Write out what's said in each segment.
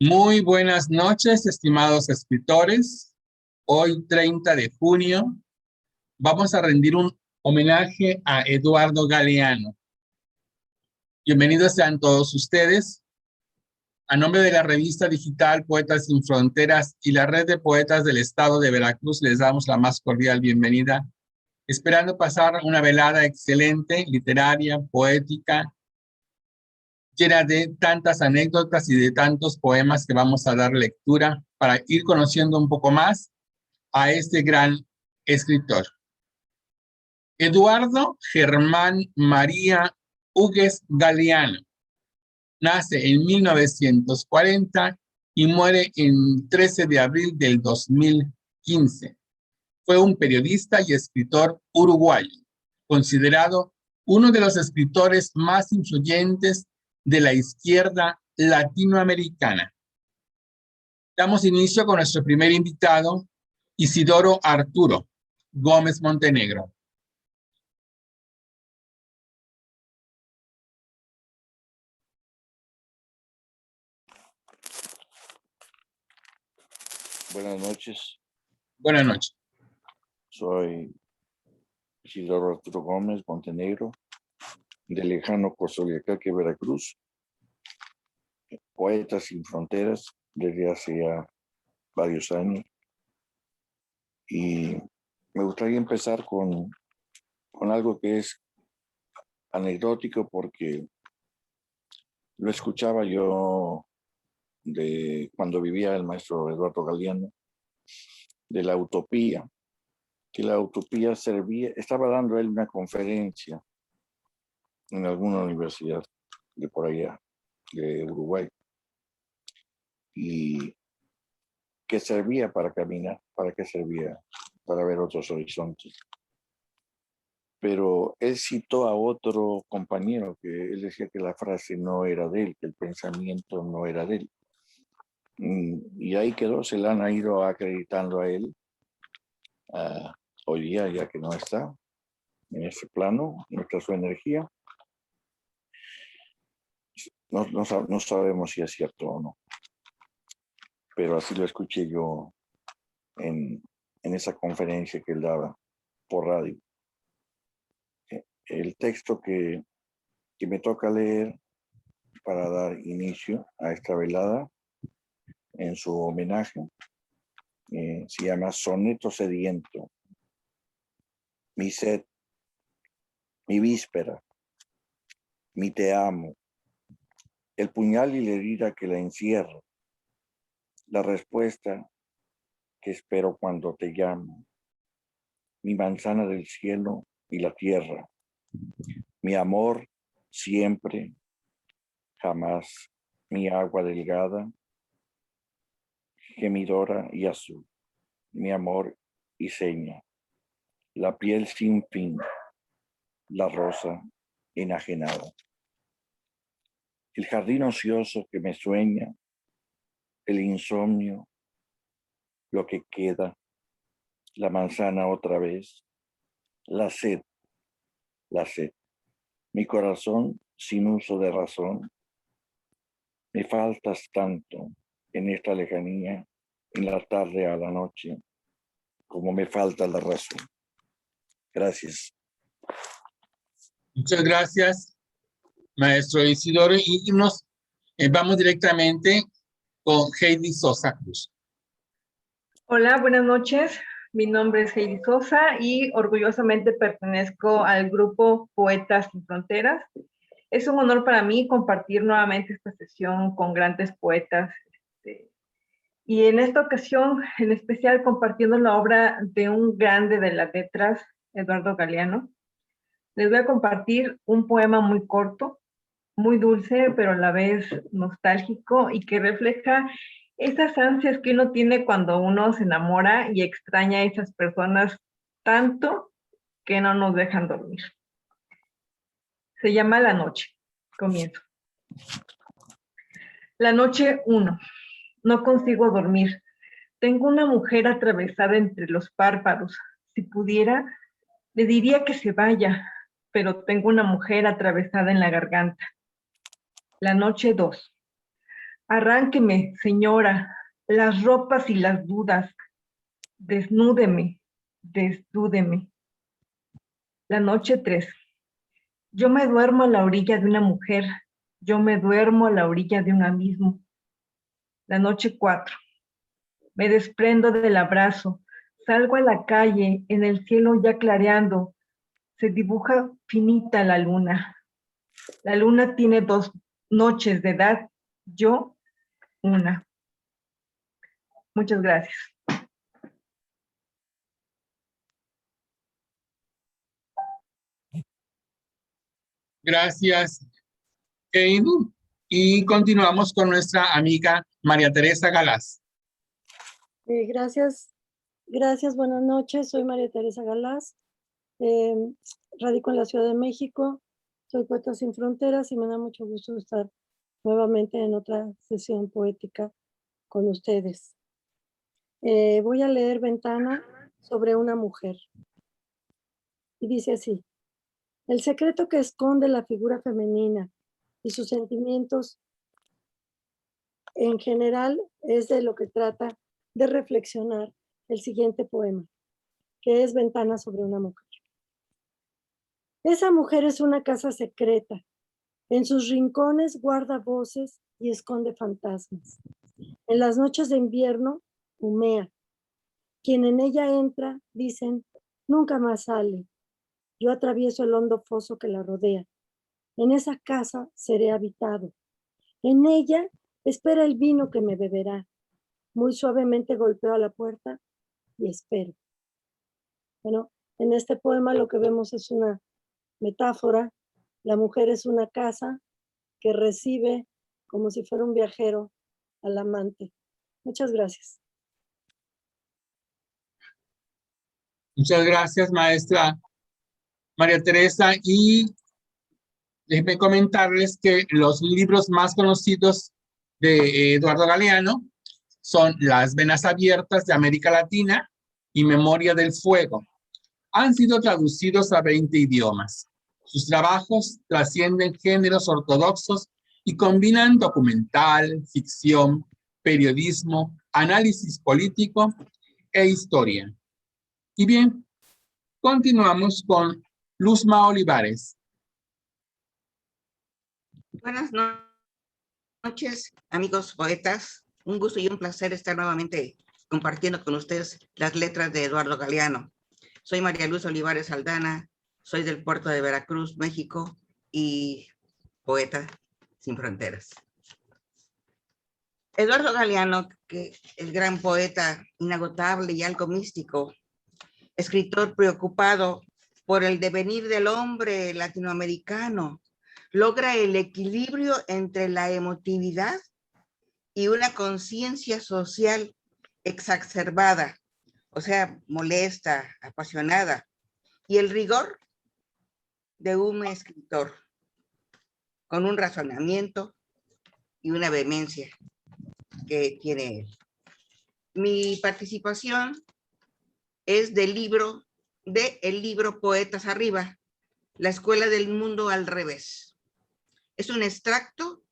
Muy buenas noches, estimados escritores. Hoy, 30 de junio, vamos a rendir un homenaje a Eduardo Galeano. Bienvenidos sean todos ustedes. A nombre de la revista digital Poetas Sin Fronteras y la red de poetas del estado de Veracruz, les damos la más cordial bienvenida, esperando pasar una velada excelente, literaria, poética, llena de tantas anécdotas y de tantos poemas que vamos a dar lectura para ir conociendo un poco más a este gran escritor. Eduardo Germán María Hugues Galeano nace en 1940 y muere el 13 de abril del 2015. Fue un periodista y escritor uruguayo, considerado uno de los escritores más influyentes de la izquierda latinoamericana. Damos inicio con nuestro primer invitado, Isidoro Arturo Gómez Montenegro. Buenas noches. Buenas noches. Soy Isidoro Arturo Gómez Montenegro, de lejano Cozoleacaque, Veracruz. Poetas Sin Fronteras desde hace ya varios años. Y me gustaría empezar con algo que es anecdótico porque lo escuchaba yo de cuando vivía el maestro Eduardo Galeano, de la utopía, que la utopía servía, estaba dando él una conferencia en alguna universidad de por allá, de Uruguay, y que servía para caminar, ¿para qué servía? Para ver otros horizontes. Pero él citó a otro compañero que él decía que la frase no era de él, que el pensamiento no era de él. Y ahí quedó, se la han ido acreditando a él. Hoy día, ya que no está en ese plano, no está su energía. No sabemos si es cierto o no, pero así lo escuché yo en esa conferencia que él daba por radio. El texto que me toca leer para dar inicio a esta velada en su homenaje se llama Soneto Sediento. Mi sed, mi víspera, mi te amo, el puñal y la herida que la encierra, la respuesta que espero cuando te llamo, mi manzana del cielo y la tierra, mi amor siempre, jamás, mi agua delgada, gemidora y azul, mi amor y seña, la piel sin fin, la rosa enajenada, el jardín ocioso que me sueña, el insomnio, lo que queda, la manzana otra vez, la sed, mi corazón sin uso de razón, me faltas tanto en esta lejanía, en la tarde a la noche, como me falta la razón. Gracias. Muchas gracias, maestro Isidoro. Y nos vamos directamente con Heidi Sosa Cruz. Hola, buenas noches. Mi nombre es Heidi Sosa y orgullosamente pertenezco al grupo Poetas Sin Fronteras. Es un honor para mí compartir nuevamente esta sesión con grandes poetas. Y en esta ocasión, en especial, compartiendo la obra de un grande de las letras, Eduardo Galeano. Les voy a compartir un poema muy corto, muy dulce, pero a la vez nostálgico y que refleja esas ansias que uno tiene cuando uno se enamora y extraña a esas personas tanto que no nos dejan dormir. Se llama La Noche. Comienzo. La noche 1. No consigo dormir. Tengo una mujer atravesada entre los párpados. Si pudiera, le diría que se vaya, pero tengo una mujer atravesada en la garganta. La noche 2. Arránqueme, señora, las ropas y las dudas. Desnúdeme, desdúdeme. La noche 3. Yo me duermo a la orilla de una mujer. Yo me duermo a la orilla de un abismo. La noche 4. Me desprendo del abrazo. Salgo a la calle, en el cielo ya clareando. Se dibuja finita la luna. La luna tiene 2 noches de edad. Yo, una. Muchas gracias. Gracias, Kane. Y continuamos con nuestra amiga María Teresa Galás. Gracias, buenas noches. Soy María Teresa Galás. Radico en la Ciudad de México. Soy Poetas Sin Fronteras y me da mucho gusto estar nuevamente en otra sesión poética con ustedes. Voy a leer Ventana sobre una mujer. Y dice así: el secreto que esconde la figura femenina y sus sentimientos en general es de lo que trata de reflexionar el siguiente poema, que es Ventana sobre una mujer. Esa mujer es una casa secreta. En sus rincones guarda voces y esconde fantasmas. En las noches de invierno humea. Quien en ella entra, dicen, nunca más sale. Yo atravieso el hondo foso que la rodea. En esa casa seré habitado. En ella espera el vino que me beberá. Muy suavemente golpeo a la puerta y espero. Bueno, en este poema lo que vemos es una metáfora. La mujer es una casa que recibe como si fuera un viajero al amante. Muchas gracias. Muchas gracias, maestra María Teresa. Y déjenme comentarles que los libros más conocidos de Eduardo Galeano son Las Venas Abiertas de América Latina y Memoria del Fuego. Han sido traducidos a 20 idiomas. Sus trabajos trascienden géneros ortodoxos y combinan documental, ficción, periodismo, análisis político e historia. Y bien, continuamos con Luzma Olivares. Buenas noches, amigos poetas. Un gusto y un placer estar nuevamente compartiendo con ustedes las letras de Eduardo Galeano. Soy María Luz Olivares Aldana, soy del puerto de Veracruz, México, y poeta sin fronteras. Eduardo Galeano, que el gran poeta inagotable y algo místico, escritor preocupado por el devenir del hombre latinoamericano, logra el equilibrio entre la emotividad y una conciencia social exacerbada, o sea, molesta, apasionada, y el rigor de un escritor con un razonamiento y una vehemencia que tiene él. Mi participación es del libro Poetas Arriba, la escuela del mundo al revés. Es un extracto,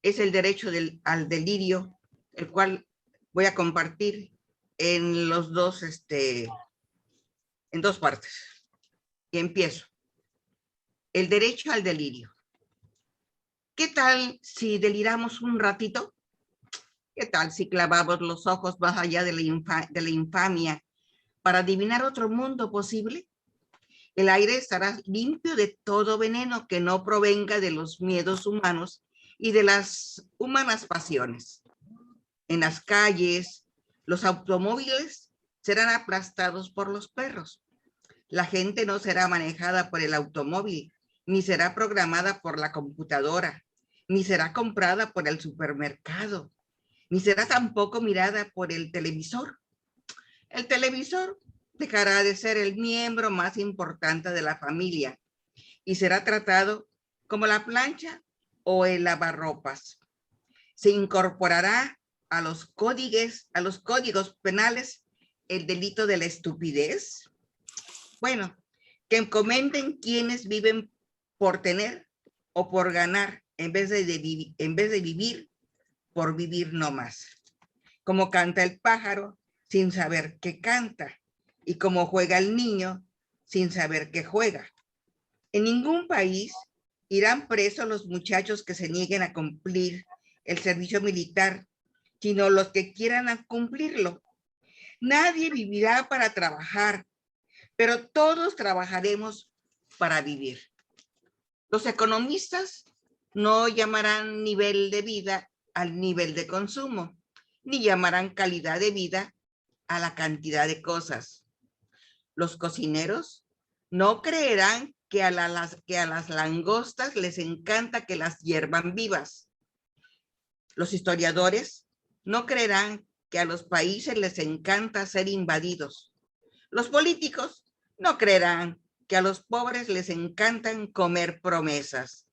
es el derecho al delirio, el cual voy a compartir en los dos, en dos partes. Y empiezo. El derecho al delirio. ¿Qué tal si deliramos un ratito? ¿Qué tal si clavamos los ojos más allá de la infamia para adivinar otro mundo posible? El aire estará limpio de todo veneno que no provenga de los miedos humanos y de las humanas pasiones. En las calles, los automóviles serán aplastados por los perros. La gente no será manejada por el automóvil, ni será programada por la computadora, ni será comprada por el supermercado, ni será tampoco mirada por el televisor. El televisor dejará de ser el miembro más importante de la familia y será tratado como la plancha o el lavarropas. Se incorporará a los códigos penales el delito de la estupidez. Bueno, que comenten quienes viven por tener o por ganar en vez de vivir por vivir no más. Como canta el pájaro sin saber que canta, y como juega el niño sin saber que juega. En ningún país irán presos los muchachos que se nieguen a cumplir el servicio militar, sino los que quieran cumplirlo. Nadie vivirá para trabajar, pero todos trabajaremos para vivir. Los economistas no llamarán nivel de vida al nivel de consumo, ni llamarán calidad de vida a la cantidad de cosas. Los cocineros no creerán que a las langostas les encanta que las hiervan vivas. Los historiadores no creerán que a los países les encanta ser invadidos. Los políticos no creerán que a los pobres les encantan comer promesas.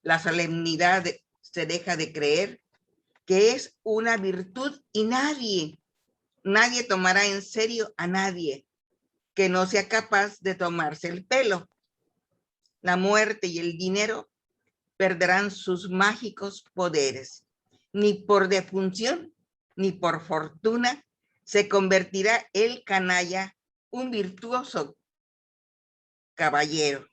La solemnidad se deja de creer que es una virtud y nadie tomará en serio a nadie que no sea capaz de tomarse el pelo. La muerte y el dinero perderán sus mágicos poderes. Ni por defunción, ni por fortuna, se convertirá el canalla un virtuoso caballero.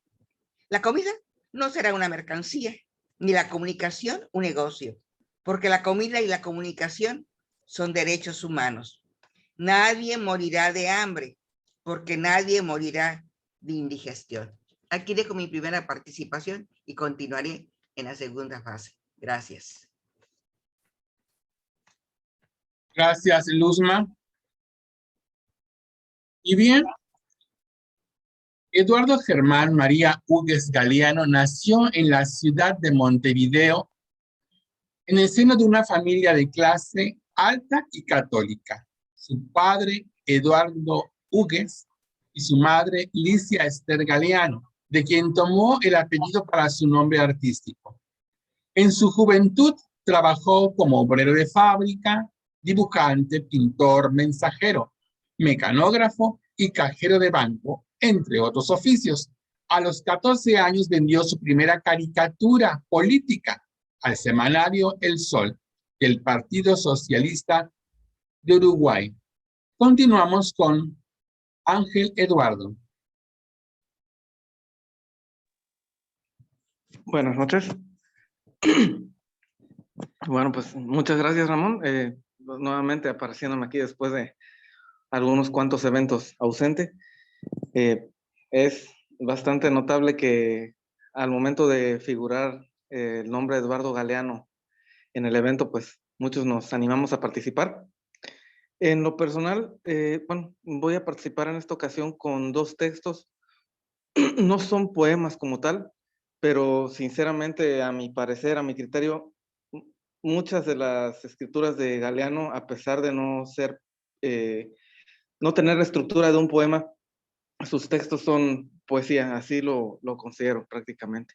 La comida no será una mercancía, ni la comunicación un negocio, porque la comida y la comunicación son derechos humanos. Nadie morirá de hambre, porque nadie morirá de indigestión. Aquí dejo mi primera participación y continuaré en la segunda fase. Gracias. Gracias, Luzma. Y bien, Eduardo Germán María Hugues Galeano nació en la ciudad de Montevideo en el seno de una familia de clase alta y católica. Su padre, Eduardo Hugues, y su madre, Licia Esther Galeano, de quien tomó el apellido para su nombre artístico. En su juventud trabajó como obrero de fábrica, dibujante, pintor, mensajero, mecanógrafo y cajero de banco, entre otros oficios. A los 14 años vendió su primera caricatura política al semanario El Sol del Partido Socialista de Uruguay. Continuamos con Ángel Eduardo. Buenas noches. Bueno, pues muchas gracias, Ramón. Nuevamente apareciéndome aquí después de algunos cuantos eventos ausente. Es bastante notable que al momento de figurar el nombre de Eduardo Galeano en el evento, pues muchos nos animamos a participar. En lo personal, bueno, voy a participar en esta ocasión con dos textos. No son poemas como tal, pero sinceramente, a mi parecer, a mi criterio, muchas de las escrituras de Galeano, a pesar de no ser, no tener la estructura de un poema, sus textos son poesía, así lo considero prácticamente.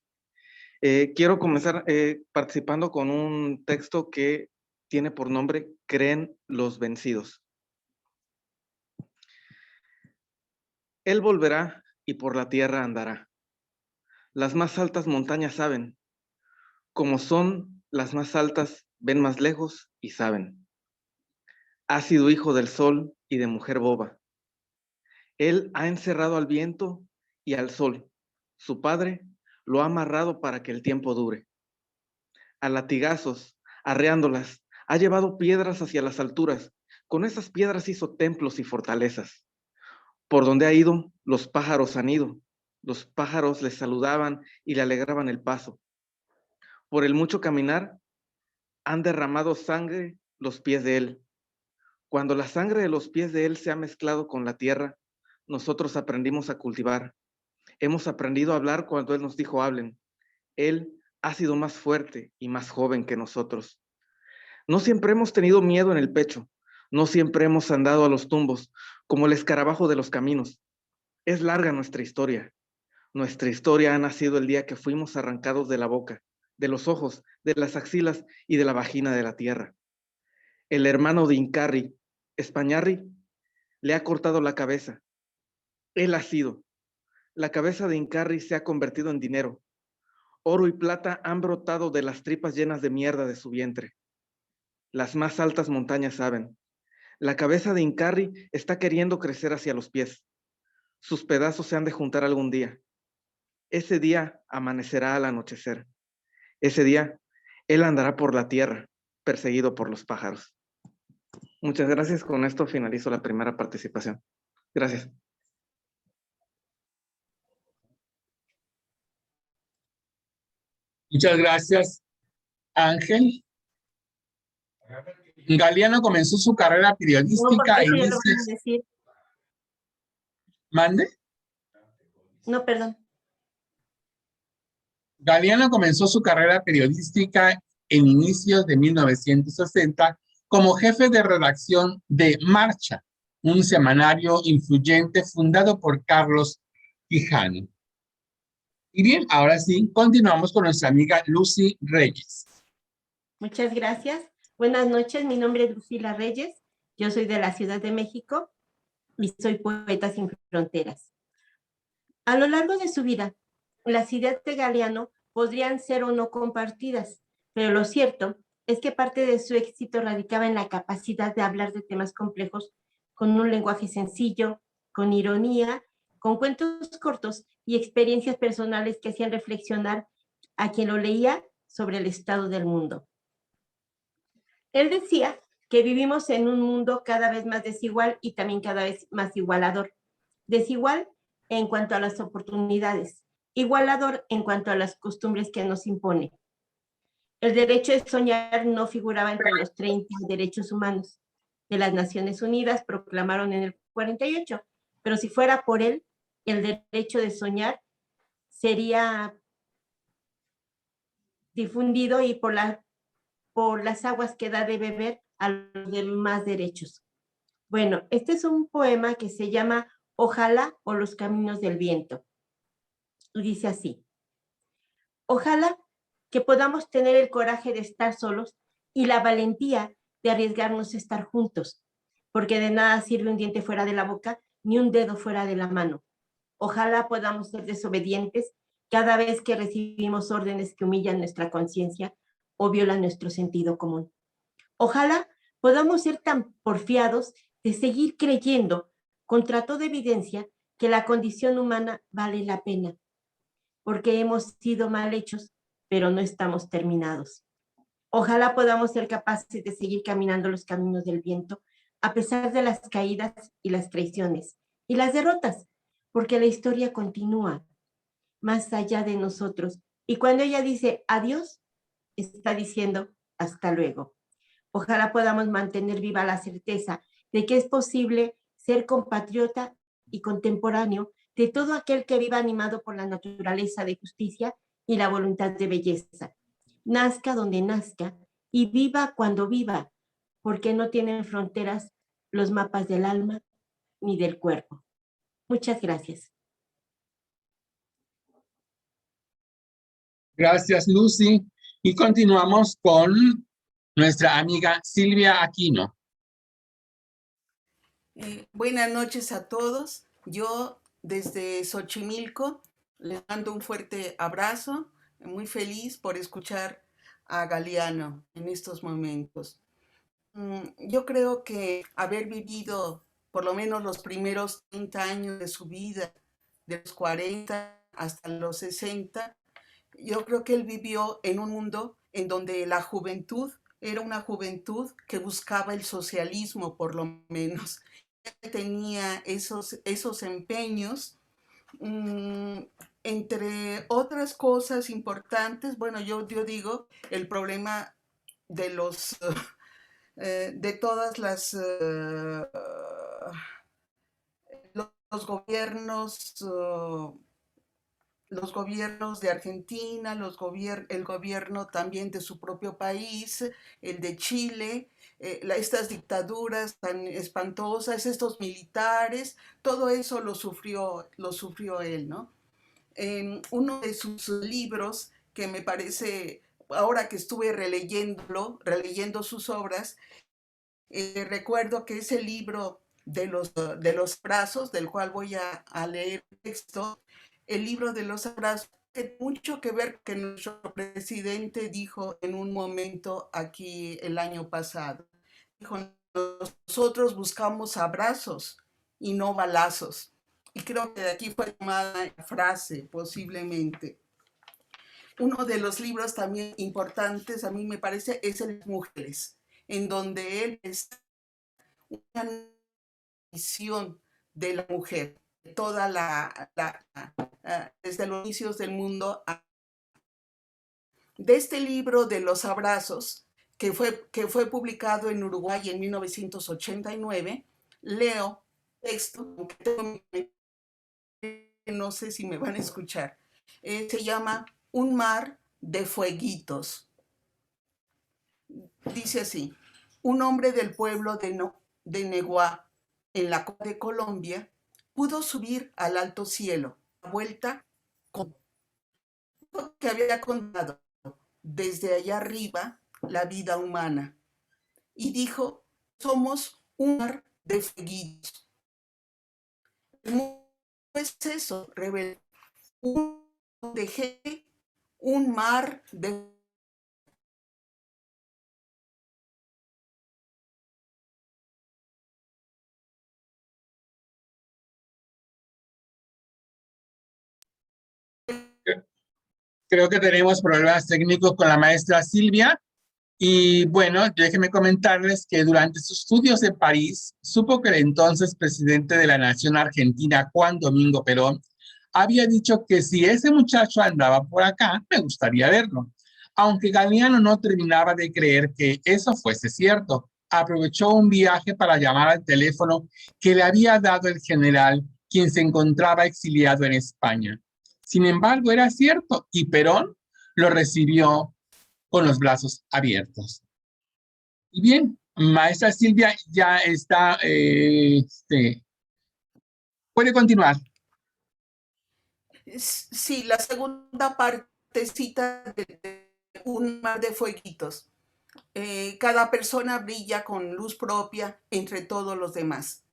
Quiero comenzar participando con un texto que tiene por nombre Creen los vencidos. Él volverá y por la tierra andará. Las más altas montañas saben, como son las más altas, ven más lejos y saben. Ha sido hijo del sol y de mujer boba. Él ha encerrado al viento y al sol. Su padre lo ha amarrado para que el tiempo dure. A latigazos, arreándolas, ha llevado piedras hacia las alturas. Con esas piedras hizo templos y fortalezas. Por donde ha ido, los pájaros han ido. Los pájaros le saludaban y le alegraban el paso. Por el mucho caminar, han derramado sangre los pies de él. Cuando la sangre de los pies de él se ha mezclado con la tierra, nosotros aprendimos a cultivar. Hemos aprendido a hablar cuando él nos dijo hablen. Él ha sido más fuerte y más joven que nosotros. No siempre hemos tenido miedo en el pecho. No siempre hemos andado a los tumbos, como el escarabajo de los caminos. Es larga nuestra historia. Nuestra historia ha nacido el día que fuimos arrancados de la boca, de los ojos, de las axilas y de la vagina de la tierra. El hermano de Incarri, Españarri, le ha cortado la cabeza. Él ha sido. La cabeza de Incarri se ha convertido en dinero. Oro y plata han brotado de las tripas llenas de mierda de su vientre. las más altas montañas saben. La cabeza de Incarri está queriendo crecer hacia los pies. Sus pedazos se han de juntar algún día. Ese día amanecerá al anochecer. Ese día, él andará por la tierra, perseguido por los pájaros. Muchas gracias. Con esto finalizo la primera participación. Gracias. Muchas gracias, Ángel. Galeano comenzó su carrera No, porque periodística a eso ya lo inicios... van a decir. ¿Mande? No, perdón. Galeano comenzó su carrera periodística en inicios de 1960 como jefe de redacción de Marcha, un semanario influyente fundado por Carlos Quijano. Y bien, ahora sí, continuamos con nuestra amiga Lucy Reyes. Muchas gracias. Buenas noches, mi nombre es Lucila Reyes. Yo soy de la Ciudad de México y soy poeta sin fronteras. A lo largo de su vida, las ideas de Galeano podrían ser o no compartidas, pero lo cierto es que parte de su éxito radicaba en la capacidad de hablar de temas complejos con un lenguaje sencillo, con ironía, con cuentos cortos y experiencias personales que hacían reflexionar a quien lo leía sobre el estado del mundo. Él decía que vivimos en un mundo cada vez más desigual y también cada vez más igualador. Desigual en cuanto a las oportunidades, igualador en cuanto a las costumbres que nos impone. El derecho de soñar no figuraba entre los 30 derechos humanos de las Naciones Unidas, proclamaron en el 48, pero si fuera por él, el derecho de soñar sería difundido y por las aguas que da de beber a los demás derechos. Bueno, este es un poema que se llama Ojalá o los caminos del viento. Y dice así: ojalá que podamos tener el coraje de estar solos y la valentía de arriesgarnos a estar juntos, porque de nada sirve un diente fuera de la boca ni un dedo fuera de la mano. Ojalá podamos ser desobedientes cada vez que recibimos órdenes que humillan nuestra conciencia o violan nuestro sentido común. Ojalá podamos ser tan porfiados de seguir creyendo, contra toda evidencia, que la condición humana vale la pena, porque hemos sido mal hechos, pero no estamos terminados. Ojalá podamos ser capaces de seguir caminando los caminos del viento, a pesar de las caídas y las traiciones y las derrotas, porque la historia continúa más allá de nosotros. Y cuando ella dice adiós, está diciendo hasta luego. Ojalá podamos mantener viva la certeza de que es posible ser compatriota y contemporáneo de todo aquel que viva animado por la naturaleza de justicia y la voluntad de belleza. Nazca donde nazca y viva cuando viva, porque no tienen fronteras los mapas del alma ni del cuerpo. Muchas gracias. Gracias, Lucy. Y continuamos con nuestra amiga Silvia Aquino. Buenas noches a todos. Yo desde Xochimilco les mando un fuerte abrazo, muy feliz por escuchar a Galeano en estos momentos. Yo creo que haber vivido por lo menos los primeros 30 años de su vida, de los 40 hasta los 60, yo creo que él vivió en un mundo en donde la juventud era una juventud que buscaba el socialismo, por lo menos. Tenía esos empeños. Entre otras cosas importantes, bueno, yo digo, el problema de de todas los gobiernos, los gobiernos de Argentina, el gobierno también de su propio país, el de Chile, estas dictaduras tan espantosas, estos militares, todo eso lo sufrió él, ¿no? Uno de sus libros que me parece, ahora que estuve releyendo sus obras, recuerdo que ese libro de los abrazos, del cual voy a leer el texto, el libro de los abrazos que mucho que ver que nuestro presidente dijo en un momento aquí el año pasado. Dijo, nosotros buscamos abrazos y no balazos. Y creo que de aquí fue tomada la frase, posiblemente. Uno de los libros también importantes, a mí me parece, es El Mujeres, en donde él está una visión de la mujer, toda desde los inicios del mundo. De este libro de los abrazos, que fue publicado en Uruguay en 1989, leo texto, no sé si me van a escuchar, se llama Un mar de fueguitos. Dice así: un hombre del pueblo de Neguá, en la costa de Colombia, pudo subir al alto cielo, a vuelta con lo que había contado desde allá arriba la vida humana, y dijo: somos un mar de fueguitos. ¿Cómo es eso? Reveló dejé un mar de Creo que tenemos problemas técnicos con la maestra Silvia. Y bueno, déjenme comentarles que durante sus estudios en París, supo que el entonces presidente de la Nación Argentina, Juan Domingo Perón, había dicho que si ese muchacho andaba por acá, me gustaría verlo. Aunque Galeano no terminaba de creer que eso fuese cierto, aprovechó un viaje para llamar al teléfono que le había dado el general, quien se encontraba exiliado en España. Sin embargo, era cierto y Perón lo recibió con los brazos abiertos. Y bien, maestra Silvia ya está, puede continuar. Sí, la segunda partecita de Un mar de fueguitos. Cada persona brilla con luz propia entre todos los demás.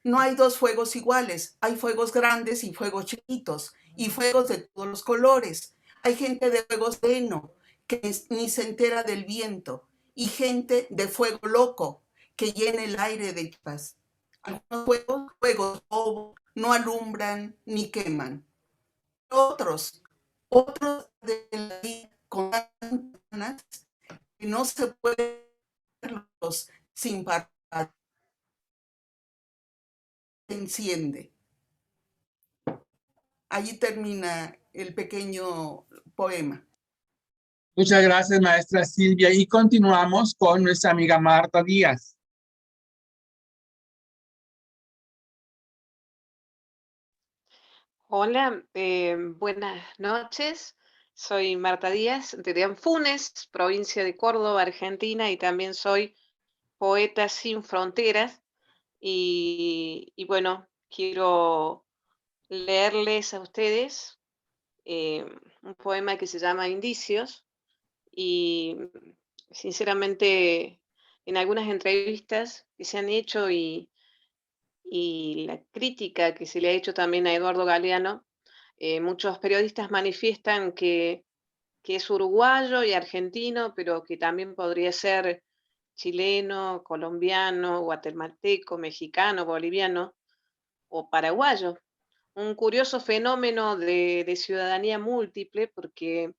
No hay dos fuegos iguales, hay fuegos grandes y fuegos chiquitos, y fuegos de todos los colores. Hay gente de fuego sereno, que ni se entera del viento, y gente de fuego loco, que llena el aire de chispas. Algunos fuegos no alumbran ni queman. Otros de la vida con ganas que no se pueden verlos sin parar, se enciende. Allí termina el pequeño poema. Muchas gracias, maestra Silvia. Y continuamos con nuestra amiga Marta Díaz. Hola, buenas noches. Soy Marta Díaz de Anfunes, provincia de Córdoba, Argentina, y también soy poeta sin fronteras. Y bueno, quiero leerles a ustedes un poema que se llama Indicios. Y sinceramente, en algunas entrevistas que se han hecho y la crítica que se le ha hecho también a Eduardo Galeano, muchos periodistas manifiestan que es uruguayo y argentino, pero que también podría ser chileno, colombiano, guatemalteco, mexicano, boliviano o paraguayo. Un curioso fenómeno de ciudadanía múltiple, porque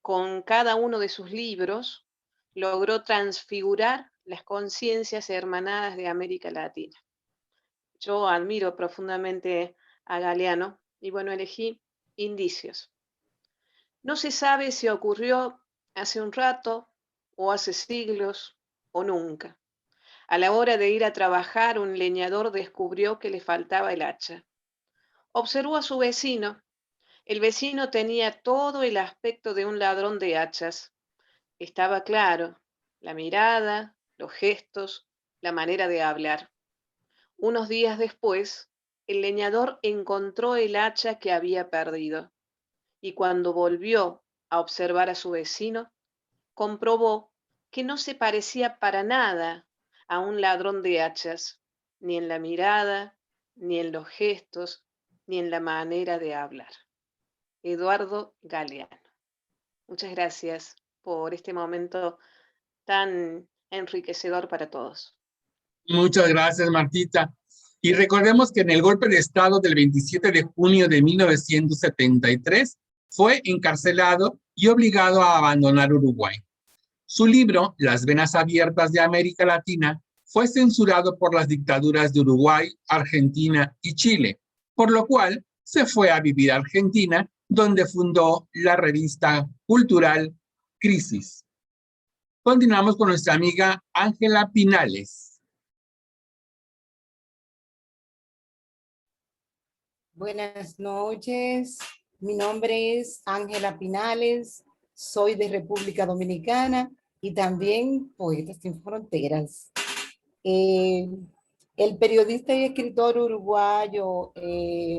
con cada uno de sus libros logró transfigurar las conciencias hermanadas de América Latina. Yo admiro profundamente a Galeano y bueno, elegí Indicios. No se sabe si ocurrió hace un rato o hace siglos o nunca. A la hora de ir a trabajar, un leñador descubrió que le faltaba el hacha. Observó a su vecino. El vecino tenía todo el aspecto de un ladrón de hachas. Estaba claro, la mirada, los gestos, la manera de hablar. Unos días después, el leñador encontró el hacha que había perdido y cuando volvió a observar a su vecino, comprobó que no se parecía para nada a un ladrón de hachas, ni en la mirada, ni en los gestos, ni en la manera de hablar. Eduardo Galeano. Muchas gracias por este momento tan enriquecedor para todos. Muchas gracias, Martita. Y recordemos que en el golpe de Estado del 27 de junio de 1973 fue encarcelado y obligado a abandonar Uruguay. Su libro, Las venas abiertas de América Latina, fue censurado por las dictaduras de Uruguay, Argentina y Chile, por lo cual se fue a vivir a Argentina, donde fundó la revista cultural Crisis. Continuamos con nuestra amiga Ángela Pinales. Buenas noches, mi nombre es Ángela Pinales, soy de República Dominicana y también Poetas Sin Fronteras. El periodista y escritor uruguayo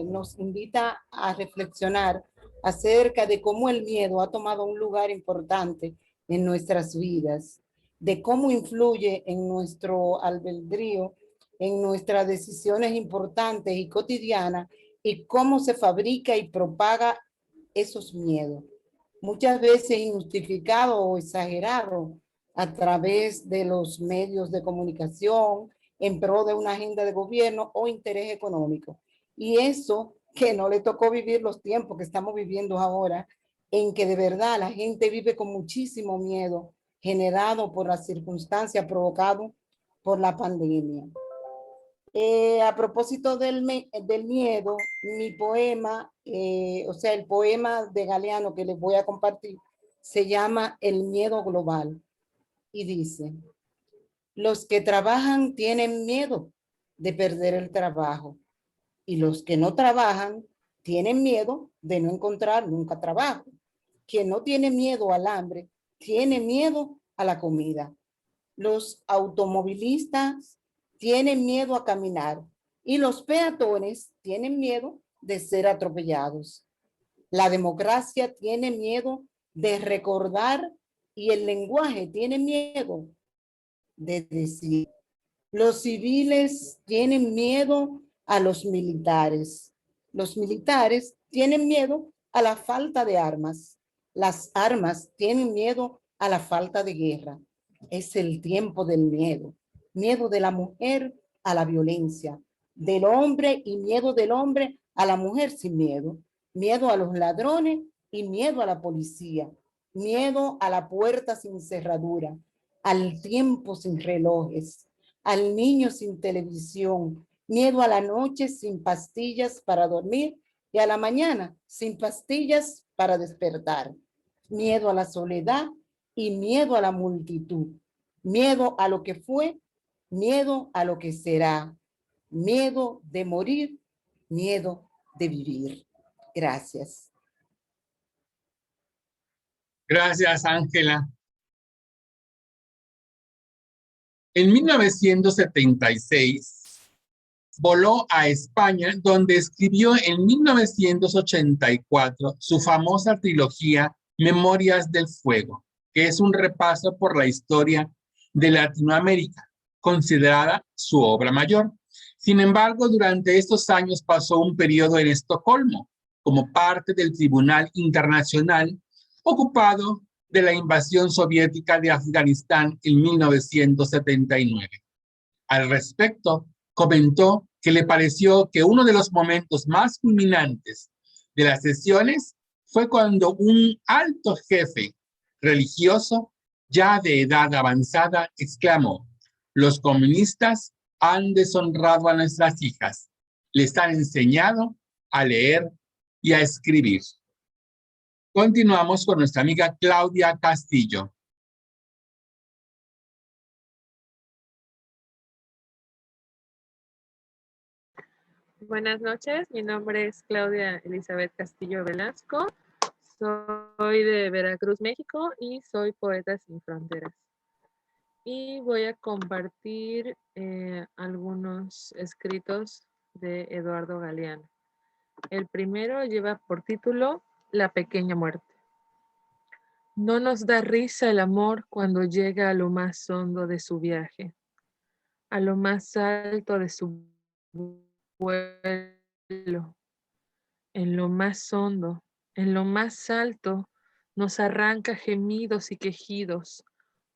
nos invita a reflexionar acerca de cómo el miedo ha tomado un lugar importante en nuestras vidas, de cómo influye en nuestro albedrío, en nuestras decisiones importantes y cotidianas, y cómo se fabrica y propaga esos miedos, muchas veces injustificados o exagerados a través de los medios de comunicación en pro de una agenda de gobierno o interés económico. Y eso que no le tocó vivir los tiempos que estamos viviendo ahora, en que de verdad la gente vive con muchísimo miedo generado por las circunstancias provocadas por la pandemia. A propósito del miedo, mi poema, o sea, el poema de Galeano que les voy a compartir, se llama El miedo global y dice: los que trabajan tienen miedo de perder el trabajo y los que no trabajan tienen miedo de no encontrar nunca trabajo. Quien no tiene miedo al hambre, tiene miedo a la comida. Los automovilistas tienen miedo a caminar y los peatones tienen miedo de ser atropellados. La democracia tiene miedo de recordar y el lenguaje tiene miedo de decir. Los civiles tienen miedo a los militares. Los militares tienen miedo a la falta de armas. Las armas tienen miedo a la falta de guerra. Es el tiempo del miedo. Miedo de la mujer a la violencia, del hombre y miedo del hombre a la mujer sin miedo. Miedo a los ladrones y miedo a la policía. Miedo a la puerta sin cerradura, al tiempo sin relojes, al niño sin televisión, miedo a la noche sin pastillas para dormir y a la mañana sin pastillas para despertar. Miedo a la soledad y miedo a la multitud. Miedo a lo que fue, miedo a lo que será. Miedo de morir, miedo de vivir. Gracias. Gracias, Ángela. En 1976 voló a España, donde escribió en 1984 su famosa trilogía Memorias del Fuego, que es un repaso por la historia de Latinoamérica, considerada su obra mayor. Sin embargo, durante estos años pasó un periodo en Estocolmo, como parte del Tribunal Internacional, ocupado de la invasión soviética de Afganistán en 1979. Al respecto, comentó que le pareció que uno de los momentos más culminantes de las sesiones fue cuando un alto jefe religioso, ya de edad avanzada, exclamó: los comunistas han deshonrado a nuestras hijas, les han enseñado a leer y a escribir. Continuamos con nuestra amiga Claudia Castillo. Buenas noches, mi nombre es Claudia Elizabeth Castillo Velasco, soy de Veracruz, México y soy Poeta Sin Fronteras. Y voy a compartir algunos escritos de Eduardo Galeano. El primero lleva por título La pequeña muerte. No nos da risa el amor cuando llega a lo más hondo de su viaje, a lo más alto de su vuelo, en lo más hondo En lo más alto nos arranca gemidos y quejidos,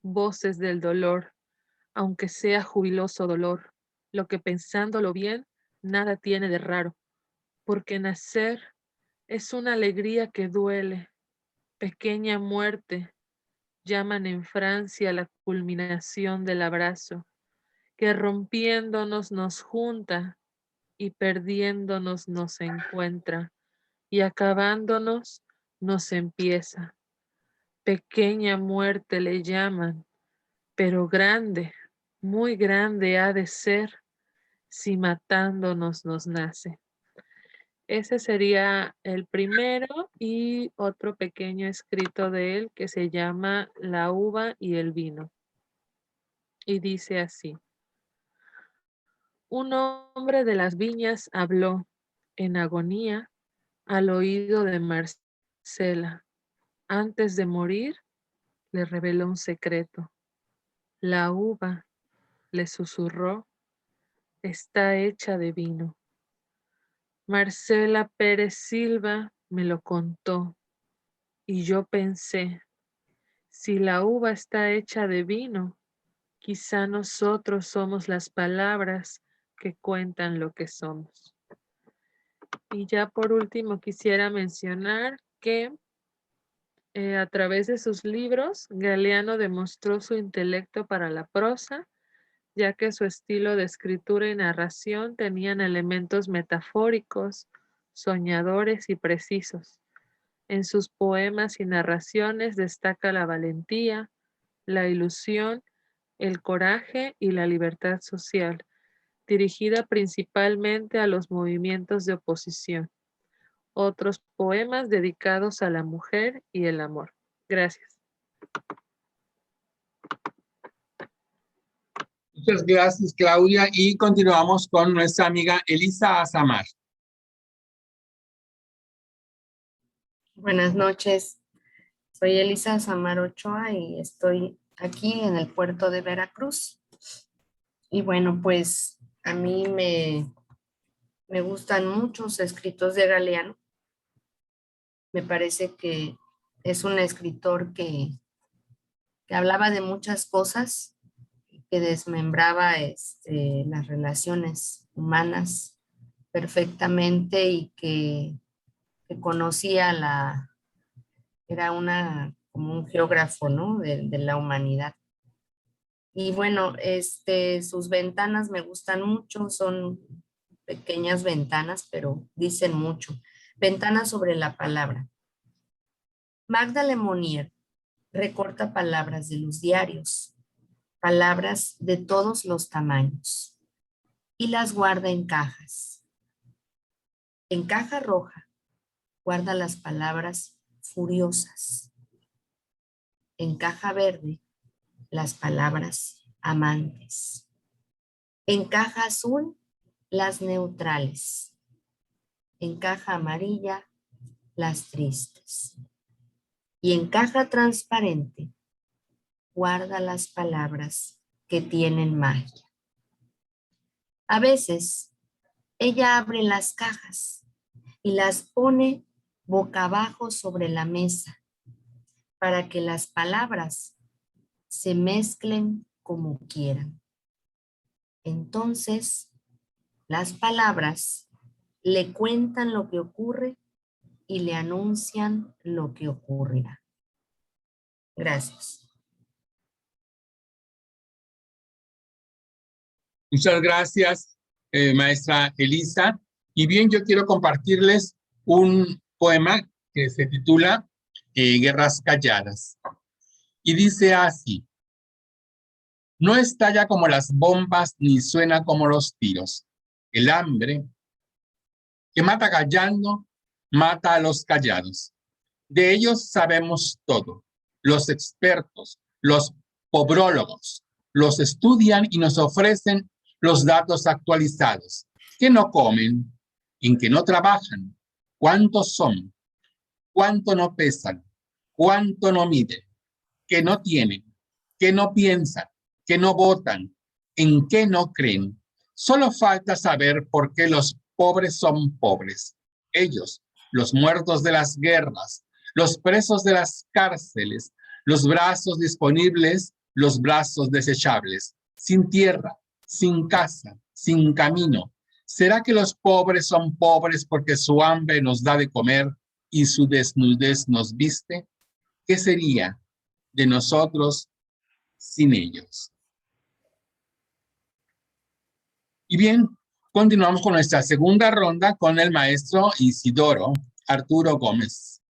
voces del dolor, aunque sea jubiloso dolor, lo que pensándolo bien, nada tiene de raro, porque nacer es una alegría que duele, pequeña muerte, llaman en Francia la culminación del abrazo, que rompiéndonos nos junta y perdiéndonos nos encuentra, y acabándonos nos empieza. Pequeña muerte le llaman, pero grande, muy grande ha de ser si matándonos nos nace. Ese sería el primero y otro pequeño escrito de él que se llama La uva y el vino. Y dice así: un hombre de las viñas habló en agonía al oído de Marcela. Antes de morir, le reveló un secreto. La uva, le susurró, está hecha de vino. Marcela Pérez Silva me lo contó y yo pensé, si la uva está hecha de vino, quizá nosotros somos las palabras que cuentan lo que somos. Y ya por último quisiera mencionar que a través de sus libros, Galeano demostró su intelecto para la prosa, ya que su estilo de escritura y narración tenían elementos metafóricos, soñadores y precisos. En sus poemas y narraciones destaca la valentía, la ilusión, el coraje y la libertad social, dirigida principalmente a los movimientos de oposición. Otros poemas dedicados a la mujer y el amor. Gracias. Muchas gracias, Claudia. Y continuamos con nuestra amiga Elisa Azamar. Buenas noches. Soy Elisa Azamar Ochoa y estoy aquí en el puerto de Veracruz. Y bueno, pues a mí me gustan muchos escritos de Galeano. Me parece que es un escritor que hablaba de muchas cosas, que desmembraba las relaciones humanas perfectamente y que conocía era como un geógrafo, ¿no? de la humanidad. Y bueno, sus ventanas me gustan mucho, son pequeñas ventanas, pero dicen mucho. Ventanas sobre la palabra. Magda Lemonnier recorta palabras de los diarios, palabras de todos los tamaños, y las guarda en cajas. En caja roja guarda las palabras furiosas. En caja verde, las palabras amantes. En caja azul, las neutrales. En caja amarilla, las tristes. Y en caja transparente, guarda las palabras que tienen magia. A veces, ella abre las cajas y las pone boca abajo sobre la mesa para que las palabras se mezclen como quieran. Entonces, las palabras le cuentan lo que ocurre y le anuncian lo que ocurrirá. Gracias. Muchas gracias, maestra Elisa. Y bien, yo quiero compartirles un poema que se titula Guerras Calladas. Y dice así: no estalla como las bombas ni suena como los tiros. El hambre que mata callando, mata a los callados. De ellos sabemos todo. Los expertos, los pobrólogos, los estudian y nos ofrecen los datos actualizados. ¿Qué no comen? ¿En qué no trabajan? ¿Cuántos son? ¿Cuánto no pesan? ¿Cuánto no miden? ¿Qué no tienen? ¿Qué no piensan? ¿Qué no votan? ¿En qué no creen? Solo falta saber por qué los pobres son pobres. Ellos, los muertos de las guerras, los presos de las cárceles, los brazos disponibles, los brazos desechables, sin tierra, sin casa, sin camino. ¿Será que los pobres son pobres porque su hambre nos da de comer y su desnudez nos viste? ¿Qué sería de nosotros sin ellos? Y bien, continuamos con nuestra segunda ronda con el maestro Isidoro Arturo Gómez.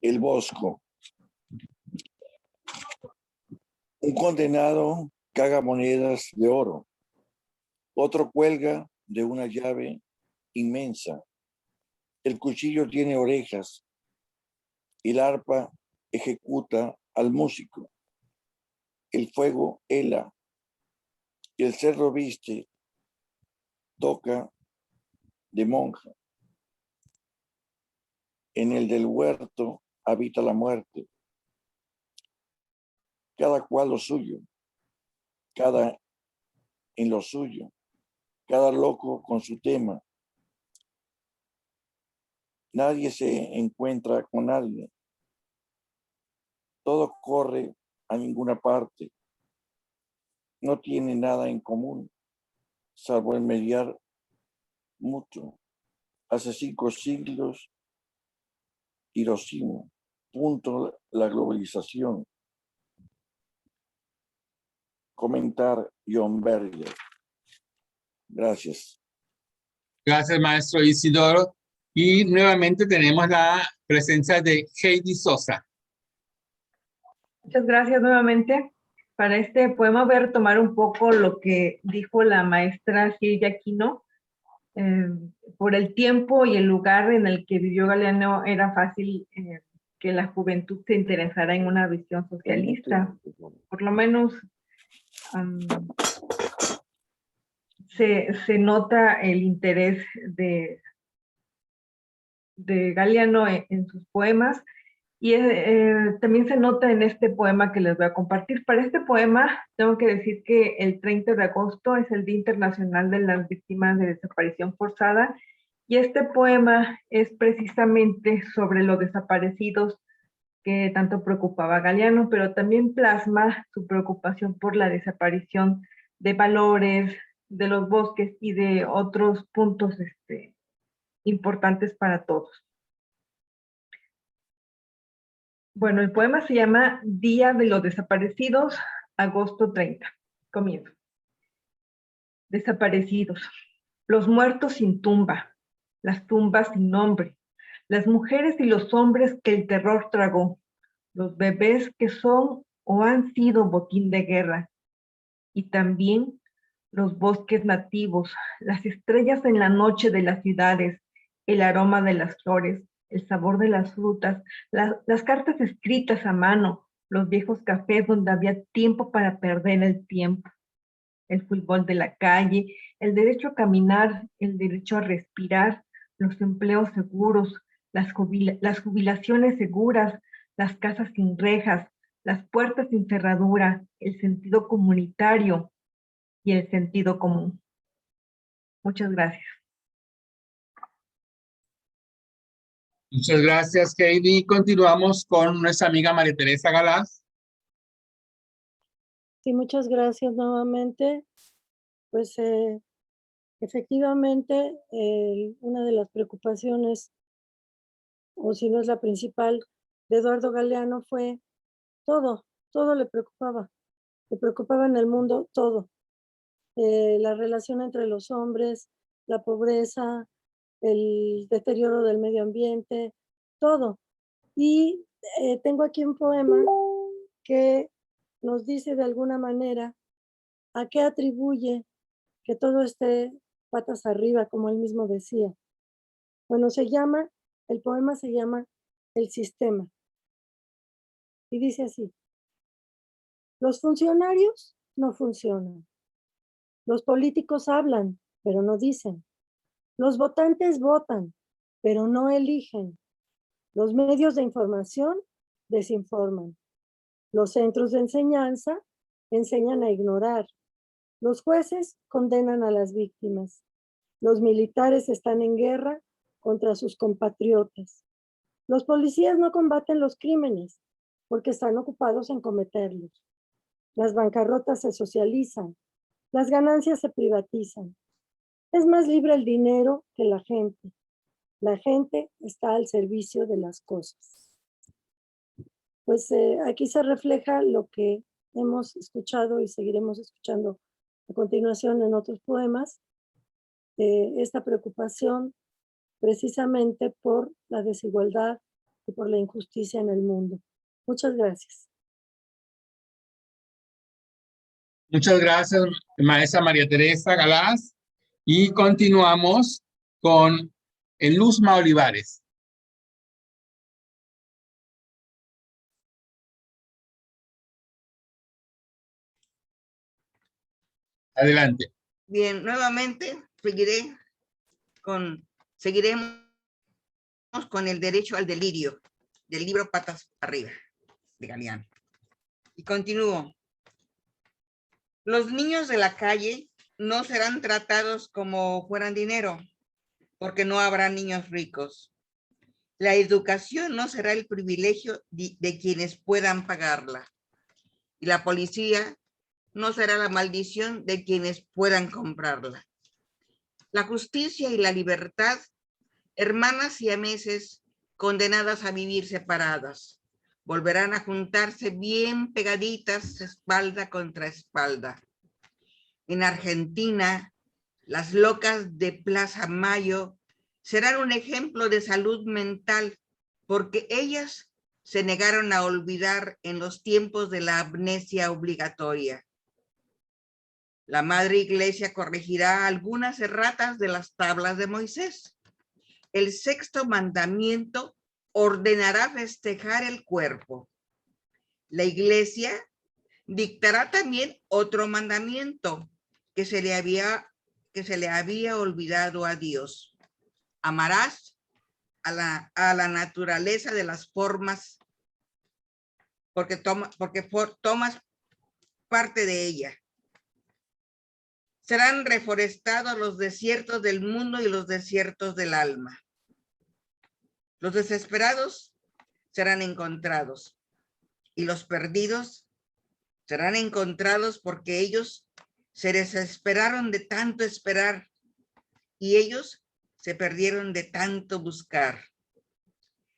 El Bosco. Un condenado caga monedas de oro. Otro cuelga de una llave inmensa. El cuchillo tiene orejas. El arpa ejecuta al músico. El fuego hela. El cerro viste, toca de monja. En el del huerto habita la muerte. Cada cual lo suyo, cada en lo suyo, cada loco con su tema. Nadie se encuentra con nadie. Todo corre a ninguna parte. No tiene nada en común, salvo el mediar mutuo. Hace 5 siglos, Hiroshima. Punto la globalización. Comentar John Berger. Gracias. Gracias, maestro Isidoro. Y nuevamente tenemos la presencia de Heidi Sosa. Muchas gracias nuevamente. Para este poema voy a retomar un poco lo que dijo la maestra Silvia Aquino. Por el tiempo y el lugar en el que vivió Galeano, era fácil que la juventud se interesara en una visión socialista. Por lo menos se nota el interés de Galeano en sus poemas, y también se nota en este poema que les voy a compartir. Para este poema tengo que decir que el 30 de agosto es el Día Internacional de las Víctimas de Desaparición Forzada, y este poema es precisamente sobre los desaparecidos que tanto preocupaba a Galeano, pero también plasma su preocupación por la desaparición de valores, de los bosques y de otros puntos importantes para todos. Bueno, el poema se llama Día de los Desaparecidos, agosto 30. Comienzo. Desaparecidos. Los muertos sin tumba, las tumbas sin nombre, las mujeres y los hombres que el terror tragó, los bebés que son o han sido botín de guerra, y también los bosques nativos, las estrellas en la noche de las ciudades, el aroma de las flores, el sabor de las frutas, las cartas escritas a mano, los viejos cafés donde había tiempo para perder el tiempo, el fútbol de la calle, el derecho a caminar, el derecho a respirar, los empleos seguros, las jubilaciones seguras, las casas sin rejas, las puertas sin cerradura, el sentido comunitario y el sentido común. Muchas gracias. Muchas gracias, Heidi. Continuamos con nuestra amiga María Teresa Galaz. Sí, muchas gracias nuevamente. Pues efectivamente, una de las preocupaciones, o si no es la principal, de Eduardo Galeano fue todo le preocupaba. Le preocupaba en el mundo todo. La relación entre los hombres, la pobreza, el deterioro del medio ambiente, todo. Y tengo aquí un poema que nos dice de alguna manera a qué atribuye que todo esté patas arriba, como él mismo decía. Bueno, el poema se llama El Sistema. Y dice así: los funcionarios no funcionan. Los políticos hablan, pero no dicen. Los votantes votan, pero no eligen. Los medios de información desinforman. Los centros de enseñanza enseñan a ignorar. Los jueces condenan a las víctimas. Los militares están en guerra contra sus compatriotas. Los policías no combaten los crímenes porque están ocupados en cometerlos. Las bancarrotas se socializan. Las ganancias se privatizan. Es más libre el dinero que la gente. La gente está al servicio de las cosas. Pues aquí se refleja lo que hemos escuchado y seguiremos escuchando a continuación en otros poemas, esta preocupación precisamente por la desigualdad y por la injusticia en el mundo. Muchas gracias. Muchas gracias, maestra María Teresa Galaz. Y continuamos con Luzma Olivares. Adelante. Bien, nuevamente seguiremos con el derecho al delirio, del libro Patas arriba, de Galeano. Y continúo. Los niños de la calle no serán tratados como fueran dinero, porque no habrá niños ricos. La educación no será el privilegio de quienes puedan pagarla. Y la policía no será la maldición de quienes puedan comprarla. La justicia y la libertad, hermanas siameses condenadas a vivir separadas, volverán a juntarse bien pegaditas, espalda contra espalda. En Argentina, las locas de Plaza Mayo serán un ejemplo de salud mental, porque ellas se negaron a olvidar en los tiempos de la amnesia obligatoria. La Madre Iglesia corregirá algunas erratas de las tablas de Moisés. El sexto mandamiento ordenará festejar el cuerpo. La Iglesia dictará también otro mandamiento que se le había olvidado a Dios. Amarás a la naturaleza de las formas porque tomas parte de ella. Serán reforestados los desiertos del mundo y los desiertos del alma. Los desesperados serán encontrados y los perdidos serán encontrados porque ellos se desesperaron de tanto esperar y ellos se perdieron de tanto buscar.